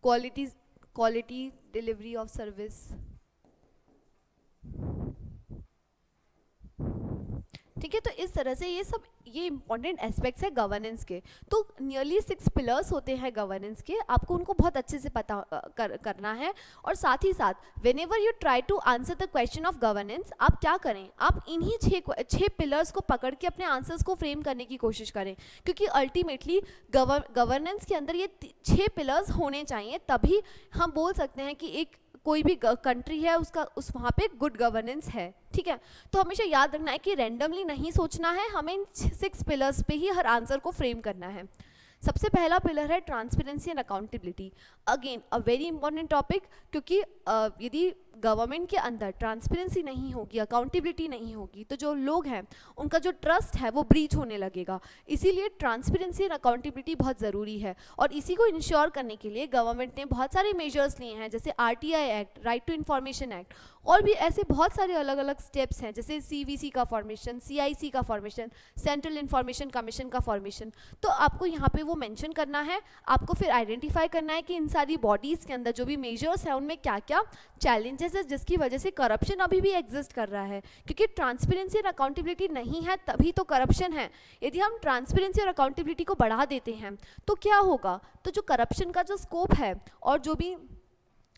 quality delivery of service। ठीक है, तो इस तरह से ये इंपॉर्टेंट एस्पेक्ट्स है गवर्नेंस के। तो नियरली 6 पिलर्स होते हैं गवर्नेंस के, आपको उनको बहुत अच्छे से पता करना है। और साथ ही साथ whenever you try to answer the question of governance, आप क्या करें, आप इन्हीं 6 पिलर्स को पकड़ के अपने आंसर्स को फ्रेम करने की कोशिश करें, क्योंकि अल्टीमेटली गवर्नेंस के अंदर ये 6 पिलर्स होने चाहिए, तभी हम बोल सकते हैं कि एक कोई भी कंट्री है उस वहाँ पे गुड गवर्नेंस है। ठीक है, तो हमेशा याद रखना है कि रैंडमली नहीं सोचना है, हमें इन 6 पिलर्स पे ही हर आंसर को फ्रेम करना है। सबसे पहला पिलर है transparency and accountability. Again a very important topic, क्योंकि यदि गवर्नमेंट के अंदर ट्रांसपेरेंसी नहीं होगी, अकाउंटेबिलिटी नहीं होगी, तो जो लोग हैं उनका जो ट्रस्ट है वो ब्रीच होने लगेगा। इसीलिए ट्रांसपेरेंसी एंड अकाउंटेबिलिटी बहुत ज़रूरी है, और इसी को इंश्योर करने के लिए गवर्नमेंट ने बहुत सारे मेजर्स लिए हैं, जैसे RTI act, right to information act, और भी ऐसे बहुत सारे अलग अलग स्टेप्स हैं, जैसे CVC का फॉर्मेशन, CIC का फॉर्मेशन, सेंट्रल इन्फॉर्मेशन कमीशन का फॉर्मेशन। तो आपको यहाँ पे वो मेंशन करना है, आपको फिर आइडेंटिफाई करना है कि इन सारी बॉडीज़ के अंदर जो भी मेजर्स हैं उनमें क्या क्या चैलेंजेस जिसकी वजह से करप्शन अभी भी एग्जिस्ट कर रहा है, क्योंकि ट्रांसपेरेंसी और अकाउंटेबिलिटी नहीं है तभी तो करप्शन है। यदि हम ट्रांसपेरेंसी और अकाउंटेबिलिटी को बढ़ा देते हैं तो क्या होगा, तो जो करप्शन का जो स्कोप है और जो भी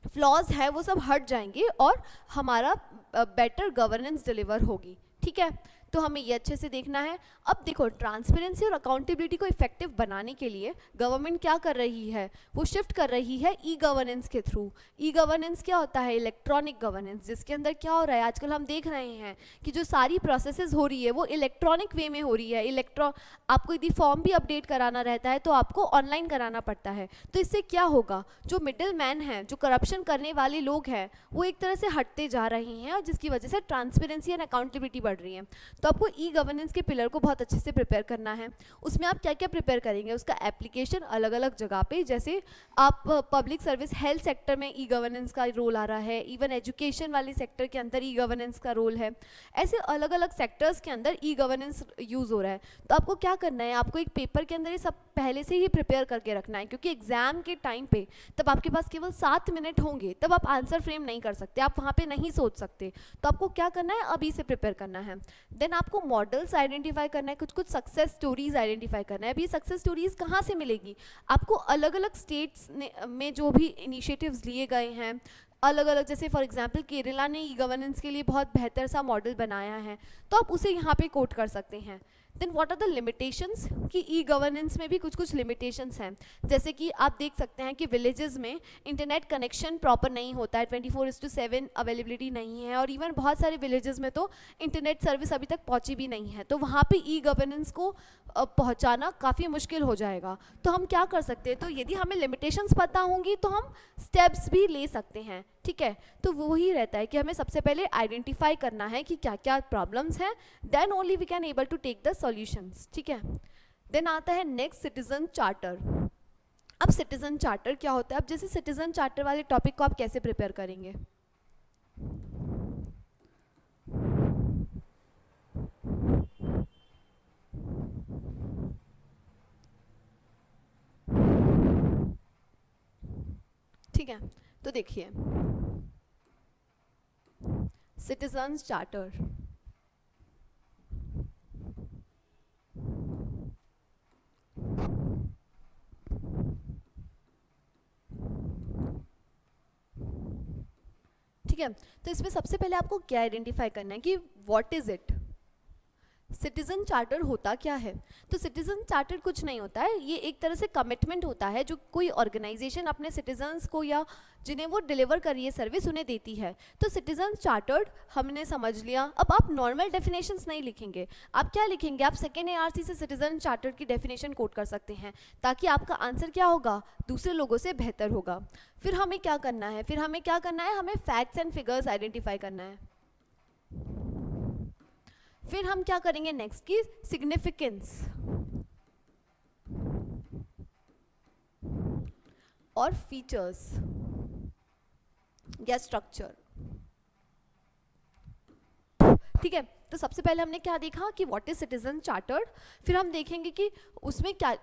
फ्लॉज है वो सब हट जाएंगे और हमारा बेटर गवर्नेंस डिलीवर होगी। ठीक है, तो हमें ये अच्छे से देखना है। अब देखो, ट्रांसपेरेंसी और अकाउंटेबिलिटी को इफेक्टिव बनाने के लिए गवर्नमेंट क्या कर रही है, वो शिफ्ट कर रही है ई गवर्नेंस के थ्रू। ई गवर्नेंस क्या होता है, इलेक्ट्रॉनिक गवर्नेंस, जिसके अंदर क्या हो रहा है आजकल हम देख रहे हैं कि जो सारी प्रोसेसेस हो रही है वो इलेक्ट्रॉनिक वे में हो रही है। आपको यदि फॉर्म भी अपडेट कराना रहता है तो आपको ऑनलाइन कराना पड़ता है। तो इससे क्या होगा, जो मिडिल मैन है, जो करप्शन करने वाले लोग हैं, वो एक तरह से हटते जा रहे हैं और जिसकी वजह से ट्रांसपेरेंसी एंड अकाउंटेबिलिटी बढ़ रही है। तो आपको ई गवर्नेंस के पिलर को बहुत अच्छे से प्रिपेयर करना है। उसमें आप क्या क्या प्रिपेयर करेंगे, उसका एप्लीकेशन अलग अलग जगह पे, जैसे आप पब्लिक सर्विस हेल्थ सेक्टर में ई गवर्नेंस का रोल आ रहा है, इवन एजुकेशन वाले सेक्टर के अंदर ई गवर्नेंस का रोल है, ऐसे अलग अलग सेक्टर्स के अंदर ई गवर्नेंस यूज़ हो रहा है। तो आपको क्या करना है, आपको एक पेपर के अंदर ये सब पहले से ही प्रिपेयर करके रखना है, क्योंकि एग्जाम के टाइम पे तब आपके पास केवल 7 मिनट होंगे, तब आप आंसर फ्रेम नहीं कर सकते, आप वहाँ पे नहीं सोच सकते। तो आपको क्या करना है, अभी से प्रिपेयर करना है। देन आपको मॉडल्स आइडेंटिफाई करना है, कुछ कुछ सक्सेस स्टोरीज आइडेंटिफाई करना है। अब ये सक्सेस स्टोरीज कहाँ से मिलेगी, आपको अलग अलग स्टेट्स में जो भी इनिशिएटिव्स लिए गए हैं अलग अलग, जैसे फॉर एग्जांपल केरला ने ई गवर्नेंस के लिए बहुत बेहतर सा मॉडल बनाया है, तो आप उसे यहाँ पे कोट कर सकते हैं। Then what are the limitations, कि ई गवर्नेंस में भी कुछ कुछ लिमिटेशंस हैं, जैसे कि आप देख सकते हैं कि विलेजेस में इंटरनेट कनेक्शन प्रॉपर नहीं होता है, 24/7 अवेलेबिलिटी नहीं है, और इवन बहुत सारे विलेजेस में तो इंटरनेट सर्विस अभी तक पहुंची भी नहीं है। तो वहाँ पे ई गवर्नेंस को पहुंचाना काफ़ी मुश्किल हो जाएगा। तो हम क्या कर सकते हैं, तो यदि हमें लिमिटेशंस पता होंगी तो हम स्टेप्स भी ले सकते हैं। ठीक है, तो वो ही रहता है कि हमें सबसे पहले आइडेंटिफाई करना है कि क्या क्या प्रॉब्लम्स हैं, then only we can able to take the solutions. ठीक है, देन आता है नेक्स्ट सिटीजन चार्टर। अब सिटीजन चार्टर क्या होता है, अब जैसे सिटीजन चार्टर वाले टॉपिक को आप कैसे प्रिपेयर करेंगे, ठीक है, तो देखिए सिटीजन्स चार्टर, ठीक है, तो इसमें सबसे पहले आपको क्या आइडेंटिफाई करना है कि what is it, citizen charter होता क्या है। तो सिटीजन चार्टर कुछ नहीं होता है, ये एक तरह से कमिटमेंट होता है जो कोई ऑर्गेनाइजेशन अपने सिटीजन्स को या जिन्हें वो डिलीवर कर रही है सर्विस उन्हें देती है। तो सिटीजन चार्टर्ड हमने समझ लिया। अब आप नॉर्मल डेफिनेशंस नहीं लिखेंगे, आप क्या लिखेंगे, आप सेकेंड ARC से सिटीजन चार्टर्ड की डेफिनेशन कोट कर सकते हैं, ताकि आपका आंसर क्या होगा, दूसरे लोगों से बेहतर होगा। फिर हमें क्या करना है, हमें फैक्ट्स एंड फिगर्स आइडेंटिफाई करना है। फिर हम क्या करेंगे नेक्स्ट की सिग्निफिकेंस और फीचर्स या स्ट्रक्चर। ठीक है, तो सबसे पहले हमने क्या देखा कि व्हाट इज सिटीजन चार्टर्ड, फिर हम देखेंगे कि उसमें क्या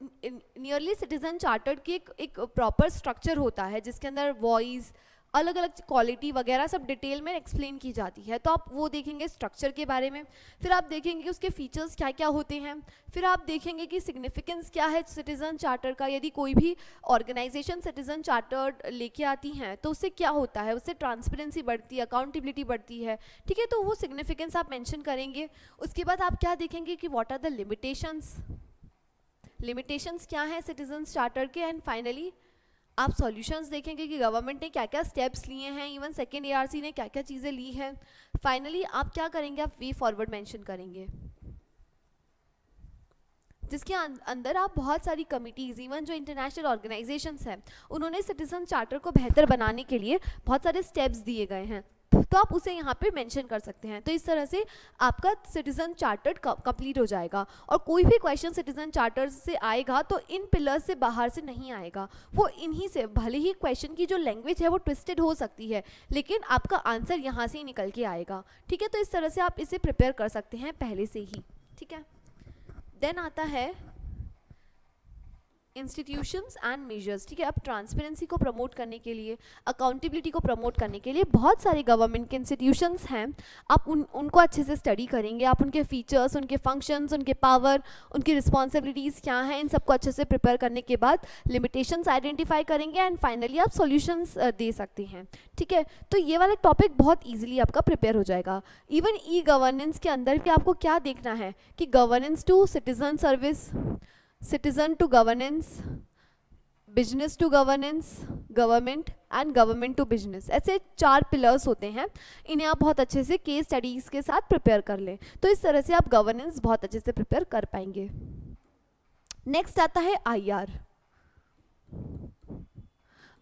नियरली सिटीजन चार्टर्ड की एक प्रॉपर स्ट्रक्चर होता है जिसके अंदर वॉइस, अलग अलग क्वालिटी वगैरह सब डिटेल में एक्सप्लेन की जाती है। तो आप वो देखेंगे स्ट्रक्चर के बारे में, फिर आप देखेंगे उसके फीचर्स क्या क्या होते हैं, फिर आप देखेंगे कि सिग्निफिकेंस क्या है सिटीजन चार्टर का। यदि कोई भी ऑर्गेनाइजेशन सिटीजन चार्टर लेके आती हैं तो उससे क्या होता है, उससे ट्रांसपेरेंसी बढ़ती है, अकाउंटेबिलिटी बढ़ती है। ठीक है, तो वो सिग्निफिकेंस आप मेंशन करेंगे। उसके बाद आप क्या देखेंगे कि व्हाट आर द लिमिटेशंस क्या है सिटीजन चार्टर के, एंड फाइनली आप सॉल्यूशंस देखेंगे कि गवर्नमेंट ने क्या क्या स्टेप्स लिए हैं, इवन सेकेंड ARC ने क्या क्या चीज़ें ली हैं। फाइनली आप क्या करेंगे, आप वे फॉरवर्ड मेंशन करेंगे, जिसके अंदर आप बहुत सारी कमिटीज़, इवन जो इंटरनेशनल ऑर्गेनाइजेशंस हैं, उन्होंने सिटीजन चार्टर को बेहतर बनाने के लिए बहुत सारे स्टेप्स दिए गए हैं, तो आप उसे यहाँ पे मेंशन कर सकते हैं। तो इस तरह से आपका सिटीजन चार्टर कंप्लीट हो जाएगा। और कोई भी क्वेश्चन सिटीजन चार्टर से आएगा तो इन पिलर्स से बाहर से नहीं आएगा, वो इन्हीं से, भले ही क्वेश्चन की जो लैंग्वेज है वो ट्विस्टेड हो सकती है, लेकिन आपका आंसर यहाँ से ही निकल के आएगा। ठीक है, तो इस तरह से आप इसे प्रिपेयर कर सकते हैं पहले से ही। ठीक है, देन आता है इंस्टीट्यूशंस एंड मेजर्स, ठीक है। अब ट्रांसपेरेंसी को प्रमोट करने के लिए, अकाउंटेबिलिटी को प्रमोट करने के लिए बहुत सारे गवर्नमेंट के इंस्टीट्यूशंस हैं। आप उनको अच्छे से स्टडी करेंगे, आप उनके फीचर्स, उनके फंक्शंस, उनके पावर, उनकी रिस्पॉन्सिबिलिटीज़ क्या हैं, इन सबको अच्छे से प्रिपेयर करने के बाद लिमिटेशंस आइडेंटिफाई करेंगे एंड फाइनली आप सॉल्यूशंस दे सकते हैं, ठीक है। तो ये वाला टॉपिक बहुत ईजिली आपका प्रिपेयर हो जाएगा। इवन ई गवर्नेंस के अंदर भी आपको क्या देखना है कि governance to citizen service, citizen to governance, business to governance, government and government to business, ऐसे 4 पिलर्स होते हैं। इन्हें आप बहुत अच्छे से केस स्टडीज़ के साथ प्रिपेयर कर लें, तो इस तरह से आप गवर्नेंस बहुत अच्छे से प्रिपेयर कर पाएंगे। नेक्स्ट आता है आईआर।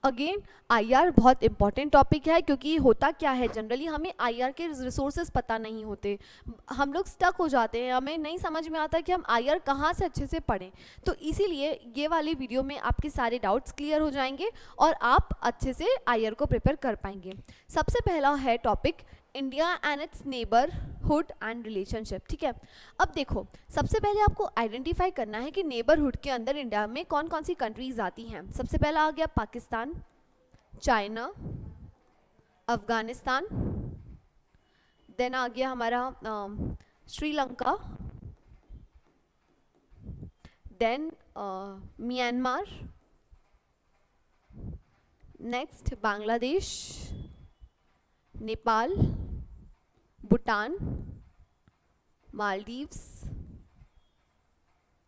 अगेन आईआर बहुत इंपॉर्टेंट टॉपिक है, क्योंकि होता क्या है, जनरली हमें आईआर के रिसोर्सेज पता नहीं होते, हम लोग स्टक हो जाते हैं, हमें नहीं समझ में आता कि हम आईआर कहाँ से अच्छे से पढ़ें। तो इसीलिए ये वाली वीडियो में आपके सारे डाउट्स क्लियर हो जाएंगे और आप अच्छे से आईआर को प्रिपेयर कर पाएंगे। सबसे पहला है topic India and it's neighbourhood and relationship, ठीक है। अब देखो, सबसे पहले आपको आइडेंटिफाई करना है कि नेबरहुड के अंदर इंडिया में कौन कौन सी कंट्रीज आती हैं। सबसे पहला आ गया पाकिस्तान, चाइना, अफगानिस्तान, देन आ गया हमारा Sri Lanka, then Myanmar, next Bangladesh, Nepal, Bhutan, Maldives,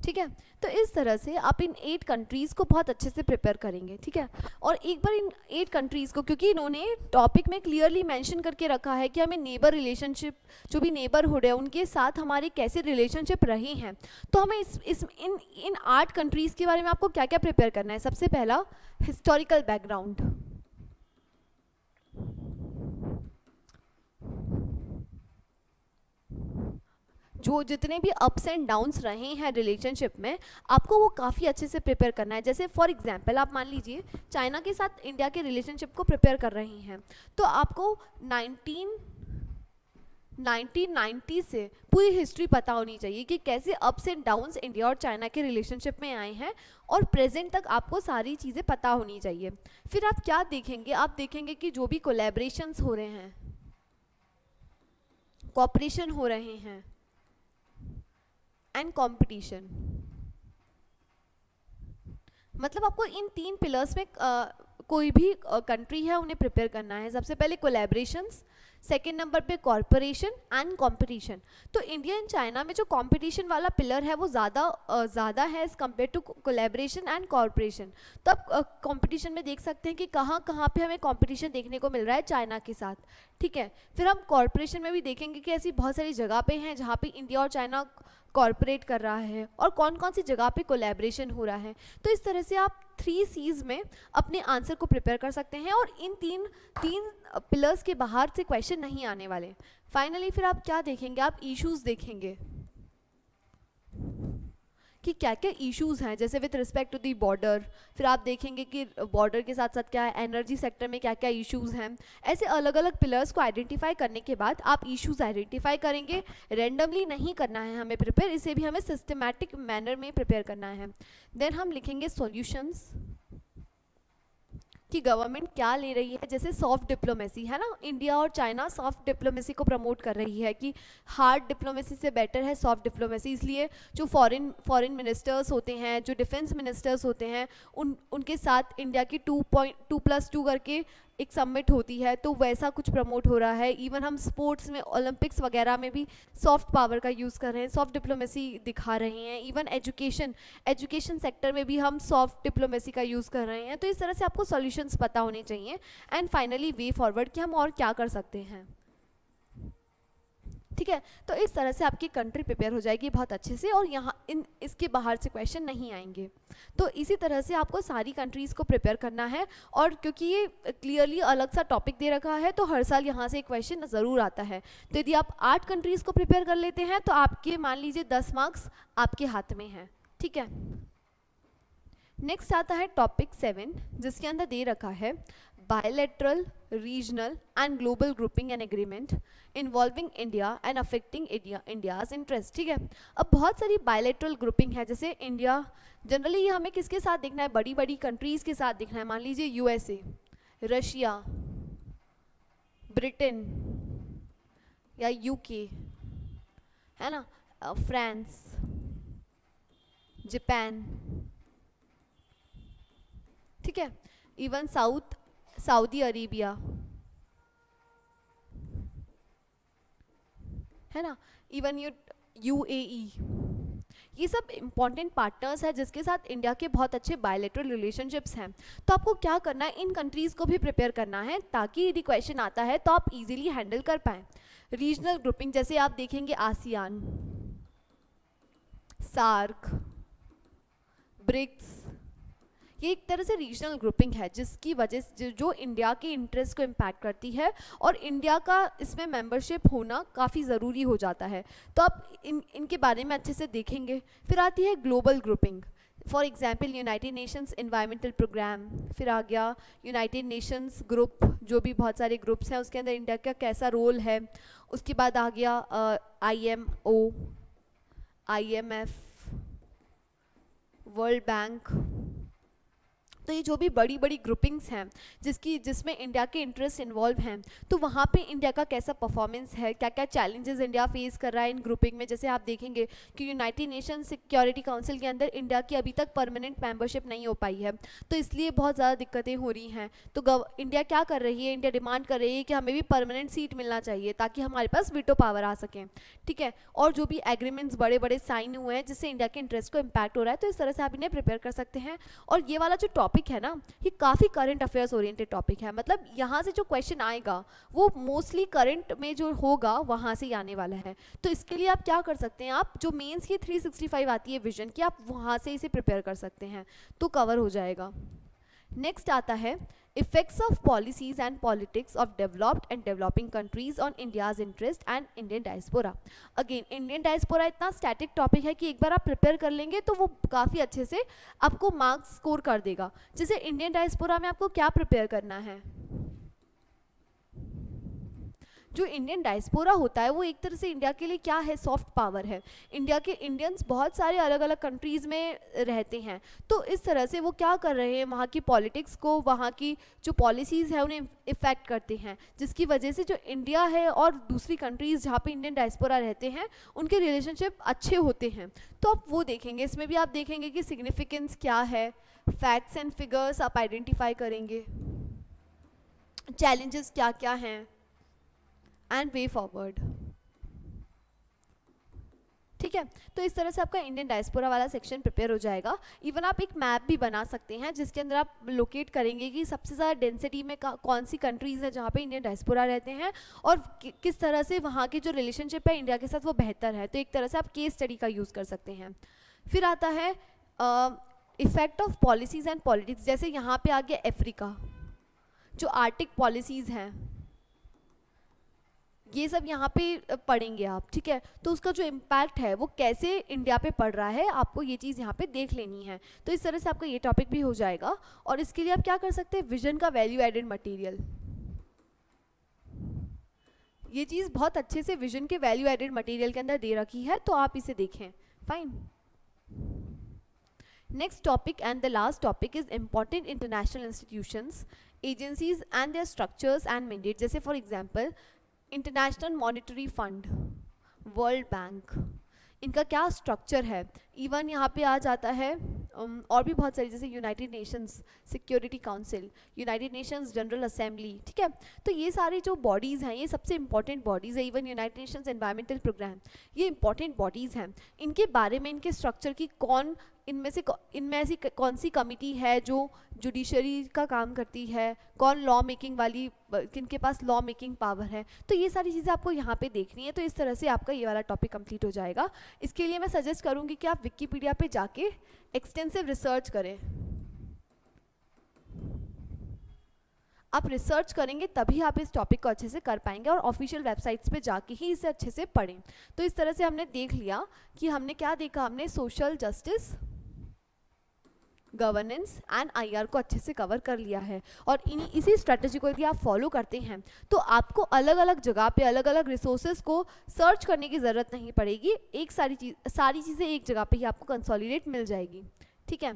ठीक है। तो इस तरह से आप इन 8 कंट्रीज़ को बहुत अच्छे से प्रिपेयर करेंगे, ठीक है। और एक बार इन 8 कंट्रीज़ को, क्योंकि इन्होंने टॉपिक में क्लियरली मेंशन करके रखा है कि हमें नेबर रिलेशनशिप, जो भी नेबरहुड है उनके साथ हमारे कैसे रिलेशनशिप रहे हैं, तो हमें इन 8 कंट्रीज़ के बारे में आपको क्या क्या प्रिपेयर करना है। सबसे पहला हिस्टोरिकल बैकग्राउंड, जो जितने भी अप्स एंड डाउन्स रहे हैं रिलेशनशिप में, आपको वो काफ़ी अच्छे से प्रिपेयर करना है। जैसे फॉर एग्जांपल आप मान लीजिए चाइना के साथ इंडिया के रिलेशनशिप को प्रिपेयर कर रहे हैं, तो आपको 1990 से पूरी हिस्ट्री पता होनी चाहिए कि कैसे अप्स एंड डाउन्स इंडिया और चाइना के रिलेशनशिप में आए हैं, और प्रेजेंट तक आपको सारी चीज़ें पता होनी चाहिए। फिर आप क्या देखेंगे, आप देखेंगे कि जो भी कोलैबोरेशंस हो रहे हैं, कॉपरेशन हो रहे हैं एंड कंपटीशन, मतलब आपको इन 3 पिलर्स में कोई भी कंट्री है उन्हें प्रिपेयर करना है। सबसे पहले कोलैबोरेशंस, सेकेंड नंबर पे कॉरपोरेशन एंड कंपटीशन। तो इंडिया एंड चाइना में जो कंपटीशन वाला पिलर है वो ज़्यादा है as compare to collaboration and corporation. तो आप कंपटीशन में देख सकते हैं कि कहाँ कहाँ पे हमें कंपटीशन देखने को मिल रहा है चाइना के साथ, ठीक है। फिर हम कॉरपोरेशन में भी देखेंगे कि ऐसी बहुत सारी जगह पे हैं जहाँ पे इंडिया और चाइना कॉर्पोरेट कर रहा है और कौन कौन सी जगह पे कोलैबोरेशन हो रहा है। तो इस तरह से आप 3 C's में अपने आंसर को प्रिपेयर कर सकते हैं, और इन तीन पिलर्स के बाहर से क्वेश्चन नहीं आने वाले। फाइनली फिर आप क्या देखेंगे, आप इश्यूज देखेंगे कि क्या क्या इश्यूज़ हैं, जैसे with respect to the border. फिर आप देखेंगे कि बॉर्डर के साथ साथ क्या है, एनर्जी सेक्टर में क्या क्या इश्यूज़ हैं। ऐसे अलग अलग पिलर्स को आइडेंटिफाई करने के बाद आप इश्यूज़ आइडेंटिफाई करेंगे। रैंडमली नहीं करना है हमें प्रिपेयर, इसे भी हमें सिस्टमैटिक मैनर में प्रिपेयर करना है। देन हम लिखेंगे सॉल्यूशंस, कि गवर्नमेंट क्या ले रही है। जैसे सॉफ्ट डिप्लोमेसी है ना, इंडिया और चाइना सॉफ्ट डिप्लोमेसी को प्रमोट कर रही है कि हार्ड डिप्लोमेसी से बेटर है सॉफ्ट डिप्लोमेसी। इसलिए जो फॉरेन मिनिस्टर्स होते हैं, जो डिफेंस मिनिस्टर्स होते हैं, उनके साथ इंडिया की 2+2 करके एक समिट होती है, तो वैसा कुछ प्रमोट हो रहा है। इवन हम स्पोर्ट्स में, ओलंपिक्स वगैरह में भी सॉफ्ट पावर का यूज़ कर रहे हैं, सॉफ्ट डिप्लोमेसी दिखा रहे हैं। इवन एजुकेशन सेक्टर में भी हम सॉफ्ट डिप्लोमेसी का यूज़ कर रहे हैं। तो इस तरह से आपको सॉल्यूशंस पता होने चाहिए एंड फाइनली वे फॉरवर्ड कि हम और क्या कर सकते हैं, ठीक है। तो इस तरह से आपकी कंट्री प्रिपेयर हो जाएगी बहुत अच्छे से, और यहाँ इसके बाहर से क्वेश्चन नहीं आएंगे। तो इसी तरह से आपको सारी कंट्रीज़ को प्रिपेयर करना है, और क्योंकि ये क्लियरली अलग सा टॉपिक दे रखा है तो हर साल यहाँ से एक क्वेश्चन ज़रूर आता है। तो यदि आप 8 कंट्रीज़ को प्रिपेयर कर लेते हैं तो आपके मान लीजिए 10 मार्क्स आपके हाथ में हैं, ठीक है। नेक्स्ट आता है टॉपिक 7, जिसके अंदर दे रखा है bilateral, regional and global grouping and agreement involving India and affecting India's interest। ठीक है, अब बहुत सारी bilateral grouping है, जैसे इंडिया जनरली ये हमें किसके साथ देखना है, बड़ी बड़ी कंट्रीज़ के साथ देखना है, मान लीजिए यूएसए, रशिया, ब्रिटेन या यूके, है ना, फ्रांस, जापान, ठीक है, इवन सऊदी अरेबिया, है ना, इवन यूएई, ये सब इम्पॉर्टेंट पार्टनर्स हैं जिसके साथ इंडिया के बहुत अच्छे बायलैटरल रिलेशनशिप्स हैं। तो आपको क्या करना है, इन कंट्रीज़ को भी प्रिपेयर करना है ताकि यदि क्वेश्चन आता है तो आप इजीली हैंडल कर पाएँ। रीजनल ग्रुपिंग जैसे आप देखेंगे आसियान, सार्क, ब्रिक्स, ये एक तरह से रीजनल ग्रुपिंग है जिसकी वजह से जो इंडिया के इंटरेस्ट को इम्पैक्ट करती है और इंडिया का इसमें मेंबरशिप होना काफ़ी ज़रूरी हो जाता है। तो आप इनके बारे में अच्छे से देखेंगे। फिर आती है global grouping, for example United Nations environmental programme, फिर आ गया यूनाइटेड नेशंस ग्रुप, जो भी बहुत सारे ग्रुप्स हैं उसके अंदर इंडिया का कैसा रोल है। उसके बाद आ गया IMO, IMF, वर्ल्ड बैंक। तो ये जो भी बड़ी बड़ी ग्रुपिंग्स हैं जिसमें इंडिया के इंटरेस्ट इन्वॉल्व हैं, तो वहाँ पे इंडिया का कैसा परफॉर्मेंस है, क्या क्या चैलेंजेस इंडिया फेस कर रहा है इन ग्रुपिंग में। जैसे आप देखेंगे कि यूनाइटेड नेशन सिक्योरिटी काउंसिल के अंदर इंडिया की अभी तक परमानेंट मेंबरशिप नहीं हो पाई है, तो इसलिए बहुत ज़्यादा दिक्कतें हो रही हैं। तो इंडिया क्या कर रही है, इंडिया डिमांड कर रही है कि हमें भी परमानेंट सीट मिलना चाहिए ताकि हमारे पास वीटो पावर आ सके, ठीक है। और जो भी एग्रीमेंट्स बड़े बड़े साइन हुए हैं जिससे इंडिया के इंटरेस्ट को इम्पैक्ट हो रहा है, तो इस तरह से आप इन्हें प्रिपेयर कर सकते हैं। और ये वाला जो टॉपिक है ना, ये काफ़ी करंट अफेयर्स ओरिएंटेड टॉपिक है, मतलब यहाँ से जो क्वेश्चन आएगा वो मोस्टली करंट में जो होगा वहाँ से ही आने वाला है। तो इसके लिए आप क्या कर सकते हैं, आप जो मेंस की 365 आती है विजन की, आप वहाँ से इसे प्रिपेयर कर सकते हैं तो कवर हो जाएगा। नेक्स्ट आता है effects of policies and politics of developed and developing countries on India's interest and Indian diaspora. Again Indian diaspora इतना स्टैटिक टॉपिक है कि एक बार आप प्रिपेयर कर लेंगे तो वो काफ़ी अच्छे से आपको मार्क्स स्कोर कर देगा। जैसे इंडियन डायस्पोरा में आपको क्या प्रिपेयर करना है, जो इंडियन डायस्पोरा होता है वो एक तरह से इंडिया के लिए क्या है, सॉफ्ट पावर है। इंडिया के इंडियंस बहुत सारे अलग अलग कंट्रीज़ में रहते हैं, तो इस तरह से वो क्या कर रहे हैं, वहाँ की पॉलिटिक्स को, वहाँ की जो पॉलिसीज़ है उन्हें इफ़ेक्ट करते हैं, जिसकी वजह से जो इंडिया है और दूसरी कंट्रीज़ जहाँ पे इंडियन डायस्पोरा रहते हैं उनके रिलेशनशिप अच्छे होते हैं। तो आप वो देखेंगे, इसमें भी आप देखेंगे कि सिग्निफिकेंस क्या है, फैक्ट्स एंड फिगर्स आप आइडेंटिफाई करेंगे, चैलेंजेस क्या क्या हैं एंड वे फॉरवर्ड, ठीक है। तो इस तरह से आपका इंडियन डायस्पोरा वाला सेक्शन प्रिपेयर हो जाएगा। इवन आप एक मैप भी बना सकते हैं जिसके अंदर आप लोकेट करेंगे कि सबसे ज़्यादा डेंसिटी में कौन सी कंट्रीज़ हैं जहाँ पे इंडियन डायस्पोरा रहते हैं और किस तरह से वहाँ की जो रिलेशनशिप है इंडिया के साथ वो बेहतर है। तो एक तरह से आप केस स्टडी का यूज़ कर सकते हैं। फिर आता है effect of policies and politics, जैसे यहाँ पर आ गया अफ्रीका, जो आर्टिक पॉलिसीज़ हैं ये सब यहाँ पे पढ़ेंगे आप, ठीक है। तो उसका जो इम्पैक्ट है वो कैसे इंडिया पे पड़ रहा है, आपको ये चीज़ यहाँ पे देख लेनी है। तो इस तरह से आपका ये टॉपिक भी हो जाएगा। और इसके लिए आप क्या कर सकते हैं, विजन का वैल्यू एडेड मटेरियल, ये चीज़ बहुत अच्छे से विजन के वैल्यू एडेड मटेरियल के अंदर दे रखी है, तो आप इसे देखें। Fine. Next topic and the last topic is important international institutions, agencies and their structures and mandate. जैसे for example international monetary fund, world bank, इनका क्या स्ट्रक्चर है। इवन यहाँ पे आ जाता है और भी बहुत सारी, जैसे United Nations security council, United Nations general assembly, ठीक है। तो ये सारी जो बॉडीज़ हैं ये सबसे इंपॉर्टेंट बॉडीज़ है। Even United Nations environmental programme, ये इंपॉर्टेंट बॉडीज़ हैं। इनके बारे में, इनके स्ट्रक्चर की इनमें ऐसी कौन सी कमिटी है जो जुडिशरी का काम करती है, कौन लॉ मेकिंग वाली, किनके पास लॉ मेकिंग पावर है, तो ये सारी चीज़ें आपको यहाँ पे देखनी है। तो इस तरह से आपका ये वाला टॉपिक कंप्लीट हो जाएगा। इसके लिए मैं सजेस्ट करूँगी कि आप विकिपीडिया पे जाके एक्सटेंसिव रिसर्च करें। आप रिसर्च करेंगे तभी आप इस टॉपिक को अच्छे से कर पाएंगे और ऑफिशियल वेबसाइट्स पे जाके ही इसे अच्छे से पढ़ें। तो इस तरह से हमने देख लिया कि हमने क्या देखा, हमने social justice, governance and IR को अच्छे से कवर कर लिया है। और इसी स्ट्रेटजी को यदि आप फॉलो करते हैं तो आपको अलग अलग जगह पे अलग अलग रिसोर्सेज को सर्च करने की ज़रूरत नहीं पड़ेगी, एक सारी चीज़ें एक जगह पे ही आपको कंसोलिडेट मिल जाएगी। ठीक है,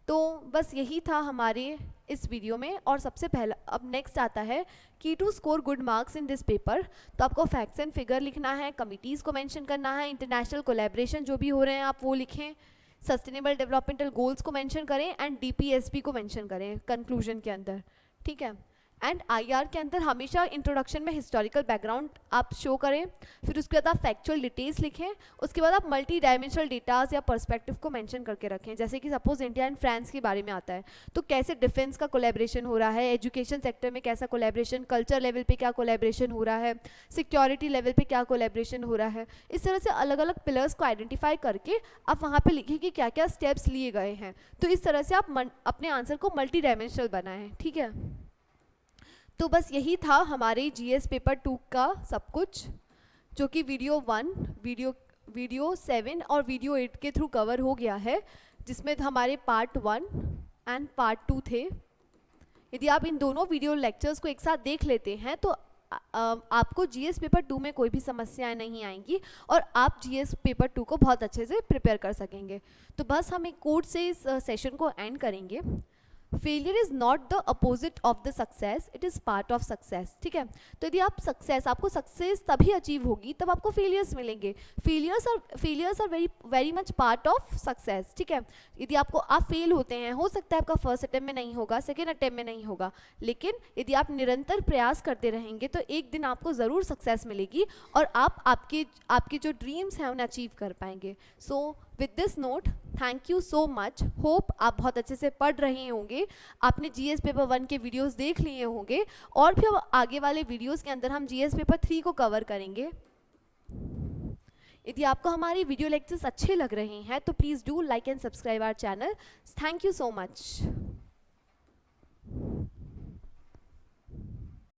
तो बस यही था हमारे इस वीडियो में। और सबसे पहला अब नेक्स्ट आता है कि to score good marks in this paper, तो आपको फैक्ट्स एंड फिगर लिखना है, कमिटीज़ को मेंशन करना है, इंटरनेशनल कोलैबोरेशन जो भी हो रहे हैं आप वो लिखें, सस्टेनेबल डेवलपमेंटल गोल्स को मेंशन करें एंड डीपीएसपी को मेंशन करें कंक्लूजन के अंदर। ठीक है, एंड आईआर के अंदर हमेशा इंट्रोडक्शन में हिस्टोरिकल बैकग्राउंड आप शो करें, फिर उसके बाद आप फैक्चुअल डिटेल्स लिखें, उसके बाद आप मल्टी डायमेंशनल डेटाज या पर्सपेक्टिव को मेंशन करके रखें। जैसे कि सपोज इंडिया एंड फ्रांस के बारे में आता है तो कैसे डिफेंस का कोलैबोरेशन हो रहा है, एजुकेशन सेक्टर में कैसा कोलैबोरेशन, कल्चर लेवल पे क्या कोलैबोरेशन हो रहा है, सिक्योरिटी लेवल पे क्या कोलैबोरेशन हो रहा है। इस तरह से अलग अलग पिलर्स को आइडेंटिफाई करके आप वहाँ पे लिखें कि क्या क्या स्टेप्स लिए गए हैं। तो इस तरह से आप अपने आंसर को मल्टी डायमेंशनल बनाएं। ठीक है, तो बस यही था हमारे जीएस पेपर 2 का सब कुछ, जो कि वीडियो 1, वीडियो 7 और वीडियो 8 के थ्रू कवर हो गया है, जिसमें हमारे पार्ट 1 एंड पार्ट 2 थे। यदि आप इन दोनों वीडियो लेक्चर्स को एक साथ देख लेते हैं तो आपको जीएस पेपर 2 में कोई भी समस्याएं नहीं आएंगी और आप जीएस पेपर 2 को बहुत अच्छे से प्रिपेयर कर सकेंगे। तो बस हम एक कोट से इस सेशन को एंड करेंगे। Failure is not the opposite of the success, it is part of success. ठीक है, तो यदि आपको सक्सेस तभी अचीव होगी तब आपको फेलियर्स मिलेंगे। Failures are very much part of success. ठीक है, यदि आप फेल होते हैं, हो सकता है आपका फर्स्ट अटेम्प्ट में नहीं होगा, सेकेंड अटेम्प्ट में नहीं होगा, लेकिन यदि आप निरंतर प्रयास करते रहेंगे तो एक दिन आपको ज़रूर सक्सेस मिलेगी और आप आपके जो ड्रीम्स हैं उन्हें अचीव कर पाएंगे। So with this note, thank you so much. Hope आप बहुत अच्छे से पढ़ रहे होंगे, आपने जीएस पेपर 1 के वीडियोस देख लिए होंगे और फिर आगे वाले वीडियोस के अंदर हम जीएस पेपर 3 को कवर करेंगे। यदि आपको हमारी वीडियो लेक्चर्स अच्छे लग रहे हैं तो please do like and subscribe our channel. Thank you so much.